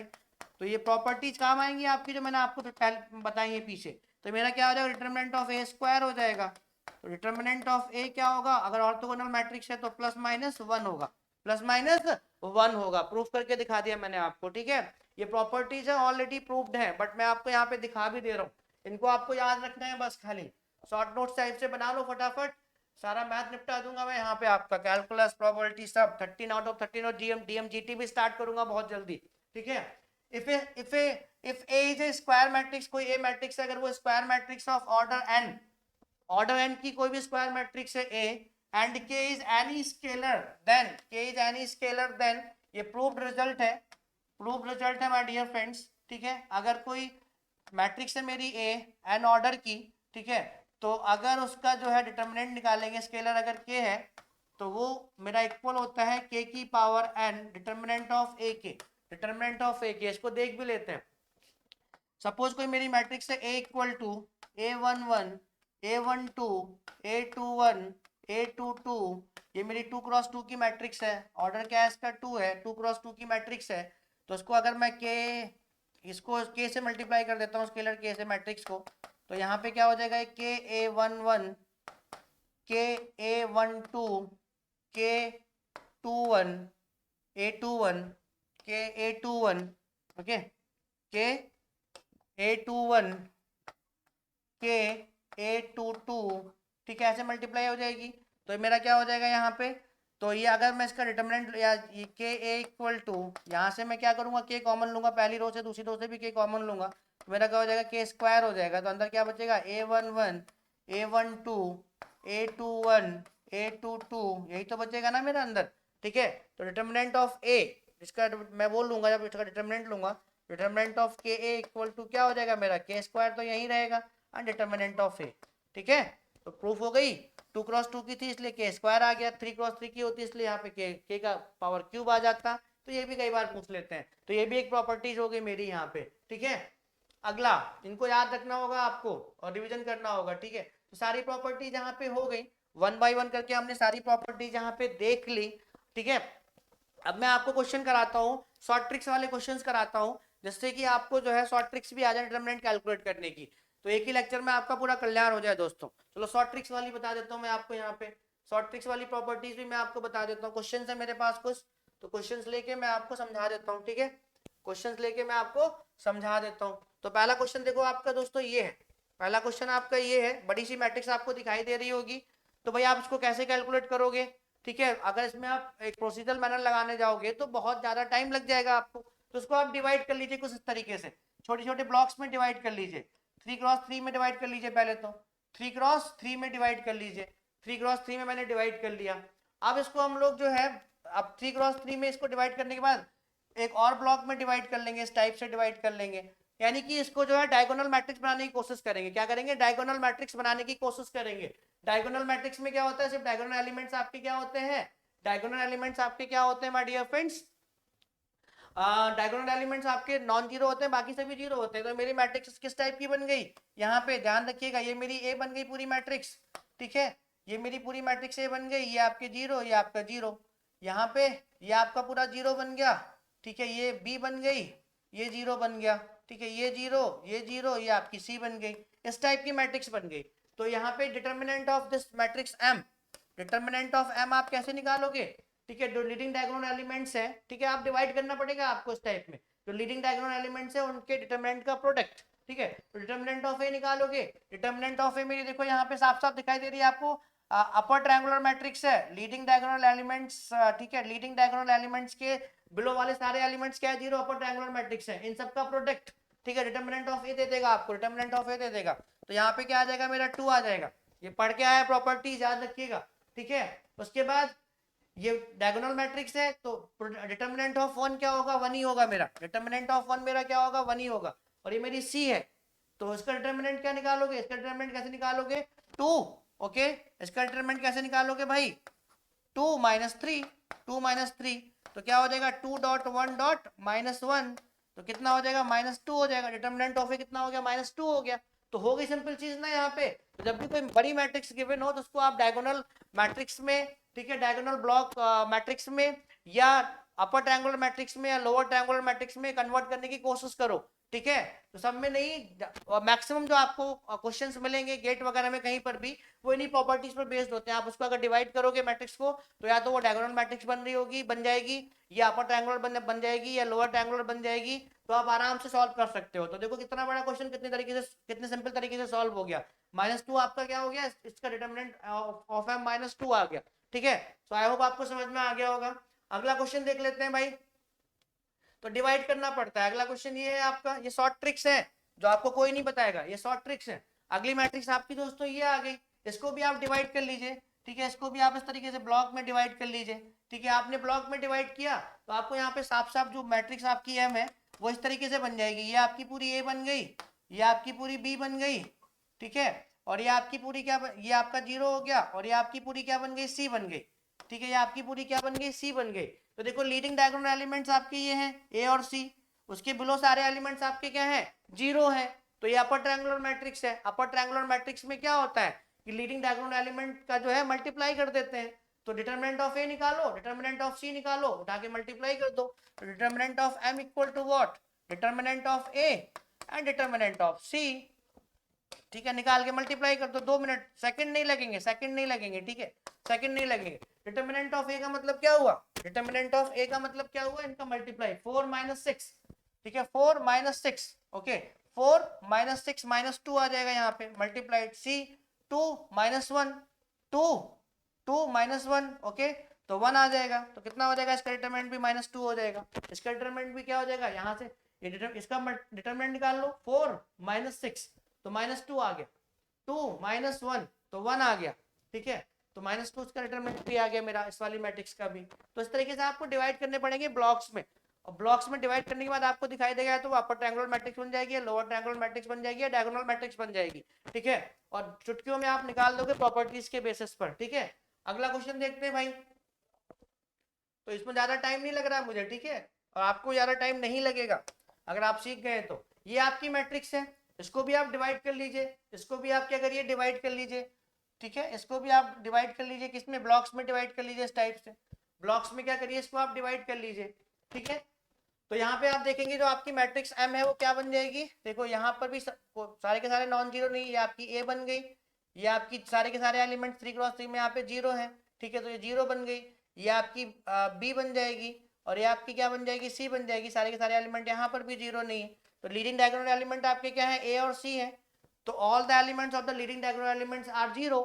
तो ये प्रॉपर्टीज काम आएंगी आपकी जो मैंने आपको बताई है पीछे। तो मेरा क्या हो जाएगा, डिटरमिनेंट ऑफ ए स्क्वायर हो जाएगा। तो डिटरमिनेंट ऑफ ए क्या होगा, अगर ऑर्थोगोनल मैट्रिक्स है तो +-1 होगा, +-1 होगा। प्रूफ करके दिखा दिया मैंने आपको, ठीक है। ये प्रॉपर्टीज है ऑलरेडी प्रूव्ड है, बट मैं आपको यहाँ पे दिखा भी दे रहा हूँ, इनको आपको याद रखना है बस खाली। शॉर्ट नोट्स टाइप से बना लो फटाफट, सारा मैथ निपटा दूंगा मैं यहाँ पे, आपका कैलकुलस प्रोबेबिलिटी सब 13 आउट ऑफ 13, और डीएमजीटी भी स्टार्ट करूंगा बहुत जल्दी, ठीक है। If A is a square matrix, कोई ए मैट्रिक्स है अगर वो square matrix of order N की कोई भी स्क्वायर मैट्रिक्स है A, and k is any scalar, then k is any scalar, then ये प्रूव्ड रिजल्ट है, प्रूव्ड रिजल्ट है माय डियर फ्रेंड्स, ठीक है। अगर कोई मैट्रिक्स है मेरी ए एन ऑर्डर की, ठीक है, तो अगर उसका जो है डिटरमिनेंट निकालेंगे, स्केलर अगर k है, तो वो मेरा इक्वल होता है k की पावर n डिटरमिनेंट ऑफ ए के, डिटरमिनेंट ऑफ ए के। इसको देख भी लेते हैं। सपोज कोई मेरी मैट्रिक्स है a equal to a11 a12 a21 a22, ये मेरी 2x2 की मैट्रिक्स है, ऑर्डर क्या है इसका 2 है, 2x2 की मैट्रिक्स है। तो इसको अगर मैं इसको k से मल्टीप्लाई कर देता हूँ, स्केलर k से मैट्रिक्स को, तो यहाँ पे क्या हो जाएगा, ka11 ka12 k21 a21 ka21, okay, ka21 ka22, ठीक है, ऐसे मल्टीप्लाई हो जाएगी। तो मेरा क्या हो जाएगा यहाँ पे, तो ये अगर मैं इसका डिटरमिनेंट या के ए इक्वल टू, यहाँ से मैं क्या करूँगा, के कॉमन लूंगा, पहली रो से दूसरी रो से भी के कॉमन लूंगा, तो मेरा क्या हो जाएगा, के स्क्वायर हो जाएगा। तो अंदर क्या बचेगा, a11 a12 a21 a22, यही तो बचेगा ना मेरा अंदर, ठीक है। तो डिटरमिनेंट ऑफ ए, इसका मैं बोल लूंगा जब इसका डिटरमिनेंट लूंगा, डिटरमिनेंट ऑफ के ए इक्वल टू क्या हो जाएगा मेरा, के स्क्वायर तो यही रहेगा, एंड डिटरमिनेंट ऑफ ए, ठीक है। तो प्रूफ हो गई, 2x2 की थी इसलिए के स्क्वायर आ गया, 3x3 की होती इसलिए यहाँ पे के का पावर क्यूब आ जाता। तो ये भी कई बार पूछ लेते हैं, तो ये भी एक प्रॉपर्टीज हो गई मेरी यहाँ पे, ठीक है। अगला इनको याद रखना होगा आपको और रिवीजन करना होगा, ठीक है। तो सारी प्रॉपर्टीज यहाँ पे हो गई, 1 बाय 1 करके हमने सारी प्रॉपर्टीज यहाँ पे देख ली, ठीक है। अब मैं आपको क्वेश्चन कराता हूँ, शॉर्ट ट्रिक्स वाले क्वेश्चंस कराता हूँ, जिससे कि आपको जो है शॉर्ट ट्रिक्स भी आ जाए डिटरमिनेंट कैलकुलेट करने की, तो एक ही लेक्चर में आपका पूरा कल्याण हो जाए दोस्तों। चलो शॉर्ट ट्रिक्स वाली बता देता हूँ मैं आपको, यहाँ पे शॉर्ट ट्रिक्स वाली प्रॉपर्टीज भी मैं आपको बता देता हूँ। क्वेश्चन है मेरे पास कुछ, तो क्वेश्चन लेके मैं आपको समझा देता हूँ, ठीक है, क्वेश्चन लेके मैं आपको समझा देता हूँ। तो पहला क्वेश्चन देखो आपका दोस्तों ये है, पहला क्वेश्चन आपका ये है, बड़ी सी मैट्रिक्स आपको दिखाई दे रही होगी, तो भाई आप इसको कैसे कैलकुलेट करोगे, ठीक है। अगर इसमें आप एक प्रोसीजरल मैनर लगाने जाओगे तो बहुत ज्यादा टाइम लग जाएगा आपको, तो उसको आप डिवाइड कर लीजिए कुछ इस तरीके से, छोटे छोटे ब्लॉक्स में डिवाइड कर लीजिए, 3x3 में डिवाइड कर लीजिए, पहले तो 3x3 में डिवाइड कर लीजिए, 3x3 में मैंने डिवाइड कर लिया। अब इसको हम लोग जो है, अब 3x3 में इसको डिवाइड करने के बाद एक और ब्लॉक में डिवाइड कर लेंगे, इस टाइप से डिवाइड कर लेंगे, यानी कि इसको जो है डायगोनल मैट्रिक्स बनाने की कोशिश करेंगे। क्या करेंगे, डायगोनल मैट्रिक्स बनाने की कोशिश करेंगे। डायगोनल मैट्रिक्स में क्या होता है, सिर्फ डायगोनल एलिमेंट्स आपके क्या होते हैं, डायगोनल एलिमेंट्स आपके क्या होते हैं my dear friends, diagonal elements आपके नॉन जीरो होते हैं, बाकी सभी जीरो होते हैं। तो मेरी मैट्रिक्स किस टाइप की बन गई, यहाँ पे ध्यान रखिएगा, ये मेरी ए बन गई पूरी मैट्रिक्स, ठीक है, ये मेरी पूरी मैट्रिक्स ए बन गई, ये आपके जीरो, ये आपका जीरो, यहाँ पे ये आपका पूरा जीरो बन गया, ठीक है, ये बी बन गई, ये जीरो बन गया, ठीक है, ये जीरो, ये जीरो, ये आपकी सी बन गई, इस टाइप की मैट्रिक्स बन गई। तो यहाँ पे determinant of this matrix M, determinant of M आप कैसे निकालोगे, ठीक है, जो लीडिंग डायगोनल एलिमेंट्स है, ठीक है, आप डिवाइड करना पड़ेगा आपको इस टाइप में, जो लीडिंग डायगोनल एलिमेंट्स है उनके डिटर्मिनेंट का प्रोडक्ट, ठीक है। तो डिटर्मिनेंट ऑफ ए निकालोगे, डिटर्मिनेंट ऑफ ए मेरी देखो यहाँ पे साफ साफ दिखाई दे रही है आपको, अपर ट्रायंगुलर मैट्रिक्स है, लीडिंग डायगोनल एलिमेंट्स, ठीक है, लीडिंग डायगोनल एलिमेंट्स के बिलो वाले सारे एलिमेंट्स क्या है, जीरो, अपर ट्रायंगुलर मैट्रिक्स है, इन सबका प्रोडक्ट, ठीक है, डिटर्मिनेंट ऑफ ए दे देगा आपको, डिटर्मिनेंट ऑफ ए दे देगा, तो यहाँ पे क्या आ जाएगा मेरा 2 आ जाएगा, ये पढ़ के आया प्रॉपर्टीज याद रखिएगा, ठीक है। उसके बाद ये डायगोनल मैट्रिक्स है, तो डिटर्मिनेंट ऑफ वन क्या होगा, वन ही होगा मेरा, डिटर्मिनेंट ऑफ वन मेरा क्या होगा, वन ही होगा, और ये मेरी सी है, तो इसका डिटर्मिनेंट क्या निकालोगे, इसका डिटर्मिनेंट कैसे निकालोगे, 2, ओके, इसका डिटर्मिनेंट कैसे निकालोगे भाई, 2 - 3, 2 - 3, तो क्या हो जाएगा 2.1.-1, तो कितना हो जाएगा -2 हो जाएगा, डिटर्मिनेंट ऑफ ए कितना हो गया, -2 हो गया। तो हो गई सिंपल चीज ना यहाँ पे। तो जब भी कोई बड़ी मैट्रिक्स गिवन हो तो उसको आप डायगोनल मैट्रिक्स में, ठीक है, डायगोनल ब्लॉक मैट्रिक्स में या अपर ट्रायंगुलर मैट्रिक्स में या लोअर ट्रायंगुलर मैट्रिक्स में कन्वर्ट करने की कोशिश करो, ठीक है। तो सब में नहीं, मैक्सिमम जो आपको क्वेश्चंस मिलेंगे गेट वगैरह में कहीं पर भी, वो इन्हीं प्रॉपर्टीज पर बेस्ड होते हैं। आप उसको अगर डिवाइड करोगे मैट्रिक्स को, तो या तो वो डायगोनल मैट्रिक्स बन रही होगी, बन जाएगी, या अपर ट्रायंगुलर बन जाएगी, या लोअर ट्रायंगुलर बन जाएगी, तो आप आराम से सॉल्व कर सकते हो। तो देखो कितना बड़ा क्वेश्चन कितने तरीके से, कितने सिंपल तरीके से सॉल्व हो गया। -2 आपका क्या हो गया, इसका डिटर्मिनेंट ऑफ एम -2 आ गया, ठीक है। तो आई होप आपको समझ में आ गया होगा। अगला क्वेश्चन देख लेते हैं भाई, तो डिवाइड करना पड़ता है। अगला क्वेश्चन ये है आपका, ये शॉर्ट ट्रिक्स है जो आपको कोई नहीं बताएगा, ये शॉर्ट ट्रिक्स है। अगली मैट्रिक्स आपकी दोस्तों ये आ गई, इसको भी आप डिवाइड कर लीजिए, ठीक है, इसको भी आप इस तरीके से ब्लॉक में डिवाइड कर लीजिए, ठीक है। आपने ब्लॉक में डिवाइड किया तो आपको यहाँ पे साफ साफ जो मैट्रिक्स आपकी एम है वो इस तरीके से बन जाएगी, ये आपकी पूरी ए बन गई, ये आपकी पूरी बी बन गई, ठीक है, और ये आपकी पूरी क्या ये आपका जीरो हो गया, और ये आपकी पूरी क्या बन गई, सी बन गई, ठीक है, ये आपकी पूरी क्या बन गई, सी बन गई। तो देखो लीडिंग डायगोनल एलिमेंट्स आपके ये हैं ए और सी, उसके बिलो सारे एलिमेंट्स आपके क्या हैं, जीरो है, तो ये अपर ट्रायंगुलर मैट्रिक्स है। अपर ट्रायंगुलर मैट्रिक्स में क्या होता है कि लीडिंग डायगोनल एलिमेंट का जो है मल्टीप्लाई कर देते हैं, तो डिटर्मिनेंट ऑफ ए निकालो, डिटर्मिनेंट ऑफ सी निकालो, उठा के मल्टीप्लाई कर दो, तो determinant of M equal to what, determinant of A and determinant of C, ठीक है, निकाल के मल्टीप्लाई कर दो, 2 मिनट, सेकंड नहीं लगेंगे, सेकंड नहीं लगेंगे, ठीक है, सेकंड नहीं लगेंगे। डिटर्मिनेंट ऑफ ए का मतलब क्या हुआ, डिटर्मिनेंट ऑफ ए का मतलब क्या हुआ, इनका मल्टीप्लाई 4 - 6, ठीक है, 4 - 6, ओके, 4 - 6 -2 आ जाएगा यहाँ पे, मल्टीप्लाइड सी 2 - 1, 2 2 - 1, ओके, तो 1 आ जाएगा, तो कितना हो जाएगा, इसका डिटर्मिनेंट भी -2 हो जाएगा, इसका डिटर्मिनेंट भी क्या हो जाएगा, यहाँ से ये इसका डिटर्मिनेंट निकाल लो, 4 - 6, तो -2 आ गया, 2 - 1 तो 1 आ गया, ठीक है, तो -2 इसका डिटरमिनेंट भी आ गया मेरा इस वाली मैट्रिक्स का भी। तो इस तरीके से आपको डिवाइड करने पड़ेंगे ब्लॉक्स में, और ब्लॉक्स में डिवाइड करने के बाद आपको दिखाई देगा तो अपर ट्रायंगुलर मैट्रिक्स बन जाएगी, लोअर ट्रायंगुलर मैट्रिक्स बन जाएगी, डायगोनल मैट्रिक्स बन जाएगी, ठीक है, और चुटकियों में आप निकाल दोगे प्रॉपर्टीज के बेसिस पर, ठीक है। अगला क्वेश्चन देखते हैं भाई, तो इसमें ज्यादा टाइम नहीं लग रहा मुझे, ठीक है, और आपको ज्यादा टाइम नहीं लगेगा अगर आप सीख गए तो। ये आपकी मैट्रिक्स है, इसको भी आप डिवाइड कर लीजिए, इसको भी आप क्या करिए, डिवाइड कर लीजिए, ठीक है, इसको भी आप डिवाइड कर लीजिए, किसमें, ब्लॉक्स में डिवाइड कर लीजिए इस टाइप से। ब्लॉक्स में क्या करिए, इसको आप डिवाइड कर लीजिए, ठीक है। तो यहाँ पे आप देखेंगे जो आपकी मैट्रिक्स एम है वो क्या बन जाएगी, देखो यहाँ पर भी सारे के सारे नॉन जीरो नहीं, ये आपकी ए बन गई, ये आपकी सारे के सारे एलिमेंट 3 क्रॉस 3 में यहाँ पे जीरो है, ठीक है, तो ये जीरो बन गई, ये आपकी बी बन जाएगी, और ये आपकी क्या बन जाएगी, सी बन जाएगी, सारे के सारे एलिमेंट यहाँ पर भी जीरो नहीं है, तो लीडिंग डायगोनल एलिमेंट आपके क्या है, ए और सी है, तो all the elements of the leading diagonal elements are zero,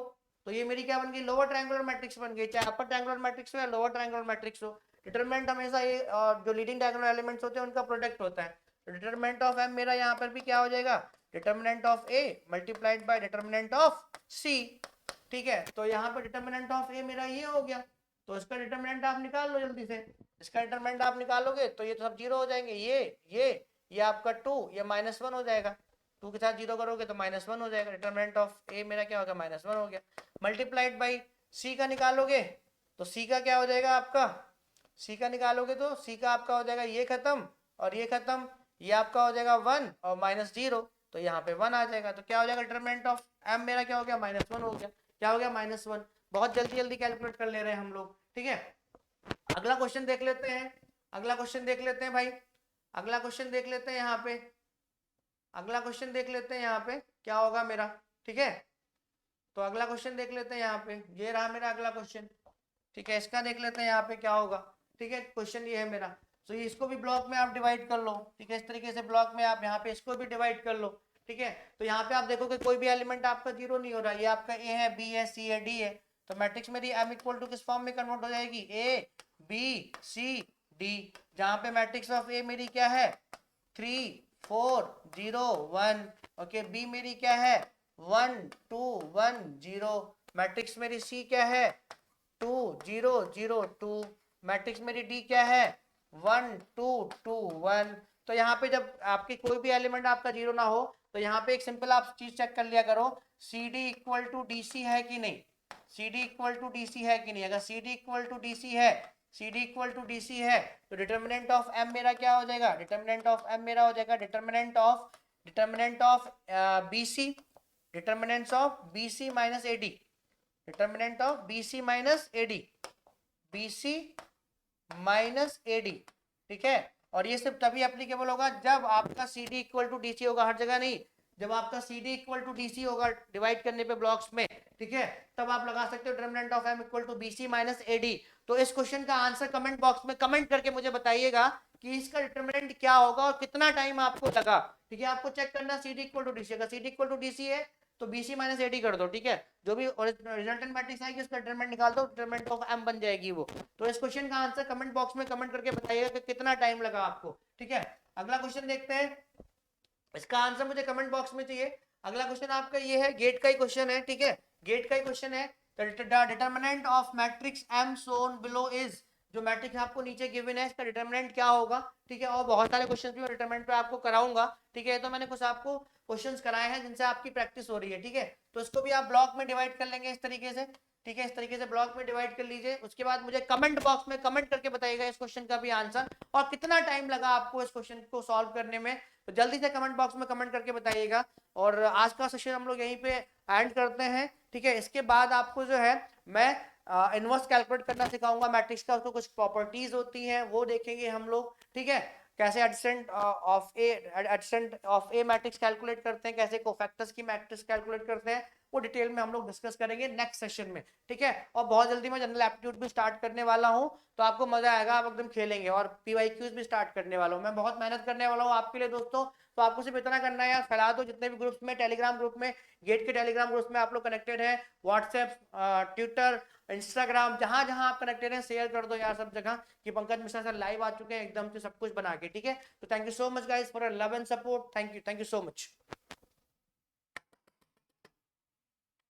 तो ये मेरी क्या बन गई, लोअर ट्रायंगुलर मैट्रिक्स बन गई, चाहे अपर ट्रायंगुलर मैट्रिक्स हो या लोअर ट्रायंगुलर मैट्रिक्स हो। डिटरमिनेंट हमेशा ये जो लीडिंग डायगोनल एलिमेंट्स होते हैं उनका प्रोडक्ट होता है, तो डिटरमिनेंट ऑफ एम मेरा यहाँ पर भी क्या हो जाएगा, determinant of A multiplied by determinant of C, ठीक है, तो यहाँ पर डिटरमिनेंट ऑफ ए मेरा ये हो गया, तो इसका डिटरमिनेंट आप निकाल लो जल्दी से, इसका डिटरमिनेंट आप निकालोगे तो ये तो सब जीरो हो जाएंगे, ये आपका 2, ये -1 हो जाएगा, 2 के साथ जीरो करोगे तो -1 हो जाएगा, डिटरमिनेंट ऑफ ए मेरा क्या होगा, -1 हो गया, मल्टीप्लाइड बाई सी का निकालोगे तो सी का क्या हो जाएगा आपका, सी का निकालोगे तो सी का आपका हो जाएगा ये खत्म और ये खत्म, ये आपका हो जाएगा 1 और -0, तो यहाँ पे 1 आ जाएगा, तो क्या हो जाएगा, डिटरमिनेंट ऑफ एम मेरा क्या हो गया, -1 हो गया, क्या हो गया, -1। बहुत जल्दी जल्दी कैलकुलेट कर ले रहे हैं हम लोग, ठीक है। अगला क्वेश्चन देख लेते हैं, अगला क्वेश्चन देख लेते हैं भाई, अगला क्वेश्चन देख लेते हैं यहाँ पे, अगला क्वेश्चन देख लेते हैं यहाँ पे क्या होगा मेरा, ठीक है। तो अगला क्वेश्चन देख लेते हैं यहाँ पे, ये रहा मेरा अगला क्वेश्चन, ठीक है, इसका देख लेते हैं यहाँ पे क्या होगा, ठीक है, क्वेश्चन ये है मेरा, तो इसको भी ब्लॉक में आप डिवाइड कर लो, ठीक है, इस तरीके से ब्लॉक में आप यहाँ पे इसको भी डिवाइड कर लो, ठीक है। तो यहाँ पे आप देखोगे कोई भी एलिमेंट आपका जीरो नहीं हो रहा, ये आपका ए है, बी है, सी है, डी है, तो मैट्रिक्स मेरी एम इक्वल टू किस फॉर्म में कन्वर्ट हो जाएगी, ए बी सी डी, जहाँ पे मैट्रिक्स ऑफ ए मेरी क्या है, 3 4 0 1, ओके, बी मेरी क्या है, 1 2 1 0, मैट्रिक्स मेरी सी क्या है, 2 0 0 2, मैट्रिक्स मेरी डी क्या है, 1 2 2 1। तो यहाँ पे जब आपकी कोई भी एलिमेंट आपका जीरो ना हो तो यहाँ पे एक सिंपल आप चीज चेक कर लिया करो, C D equal to D C है कि नहीं, C D equal to D C है कि नहीं, अगर C D equal to D C है, C D equal to D C है, तो डिटर्मिनेंट ऑफ एम मेरा क्या हो जाएगा, डिटर्मिनेंट ऑफ एम मेरा हो जाएगा determinant of B C, determinant of B C minus A D, determinant of B C minus A D, B C minus A D, ठीक है। और ये सिर्फ तभी एप्लीकेबल होगा जब आपका C D equal to D C होगा, हर जगह नहीं, जब आपका C D equal to D C होगा डिवाइड करने पे ब्लॉक्स में, ठीक है, तब आप लगा सकते हो determinant of M equal to B C minus A D. तो इस क्वेश्चन का आंसर कमेंट बॉक्स में कमेंट करके मुझे बताइएगा कि इसका डिटरमिनेंट क्या होगा और कितना टाइम आपको लगा, ठीक है। आपको चेक करना C D equal to D C, अगर C D equal to D C है तो B C minus A D कर दो, ठीक है, जो भी रिजल्टेंट मैट्रिक्स आएगी उसका डिटरमिनेंट निकाल दो, डिटरमिनेंट ऑफ एम बन जाएगी वो। तो इस क्वेश्चन का आंसर कमेंट बॉक्स में कमेंट करके बताइएगा कि कितना टाइम लगा आपको, ठीक है। अगला क्वेश्चन देखते हैं, इसका आंसर मुझे कमेंट बॉक्स में चाहिए। अगला क्वेश्चन आपका ये है, गेट का ही क्वेश्चन है, ठीक है, गेट का ही क्वेश्चन है, determinant of matrix M shown below is, जो मैट्रिक्स आपको नीचे गिवन है इसका डिटरमिनेंट क्या होगा, ठीक है। और बहुत सारे क्वेश्चंस भी मैं डिटरमिनेंट पे आपको कराऊंगा, ठीक है, तो मैंने कुछ आपको क्वेश्चंस कराए हैं जिनसे आपकी प्रैक्टिस हो रही है, ठीक है। तो इसको भी आप ब्लॉक में डिवाइड कर लेंगे इस तरीके से, ठीक है, इस तरीके से ब्लॉक में डिवाइड कर लीजिए। उसके बाद मुझे कमेंट बॉक्स में कमेंट करके बताइएगा इस क्वेश्चन का भी आंसर और कितना टाइम लगा आपको इस क्वेश्चन को सॉल्व करने में, तो जल्दी से कमेंट बॉक्स में कमेंट करके बताइएगा। और आज का सेशन हम लोग यहीं पे एंड करते हैं, ठीक है। इसके बाद आपको जो है मैं इनवर्स कैलकुलेट करना सिखाऊंगा मैट्रिक्स का, उसको कुछ प्रॉपर्टीज होती हैं वो देखेंगे हम लोग, ठीक है, कैसे adjacent of a matrix calculate करते हैं, कैसे कोफैक्टर्स की मैट्रिक्स कैलकुलेट करते हैं, वो डिटेल में हम लोग डिस्कस करेंगे नेक्स्ट सेशन में, ठीक है। और बहुत जल्दी मैं जनरल एप्टीट्यूड भी स्टार्ट करने वाला हूं, तो आपको मजा आएगा, आप एकदम खेलेंगे। और पीवाईक्यूज भी स्टार्ट करने वाला हूं, मैं बहुत मेहनत करने वाला हूं आपके लिए दोस्तों। तो आपको सिर्फ इतना करना है यार, फैला दो जितने भी ग्रुप्स में, टेलीग्राम ग्रुप में, गेट के टेलीग्राम ग्रुप्स में आप लोग कनेक्टेड है, व्हाट्सएप, ट्विटर, इंस्टाग्राम, जहां जहां आप कनेक्टेड हैं शेयर कर दो यार सब जगह कि पंकज मिश्रा सर लाइव आ चुके हैं एकदम से सब कुछ बना के, ठीक है। तो thank you so much guys for love and support, thank you so much.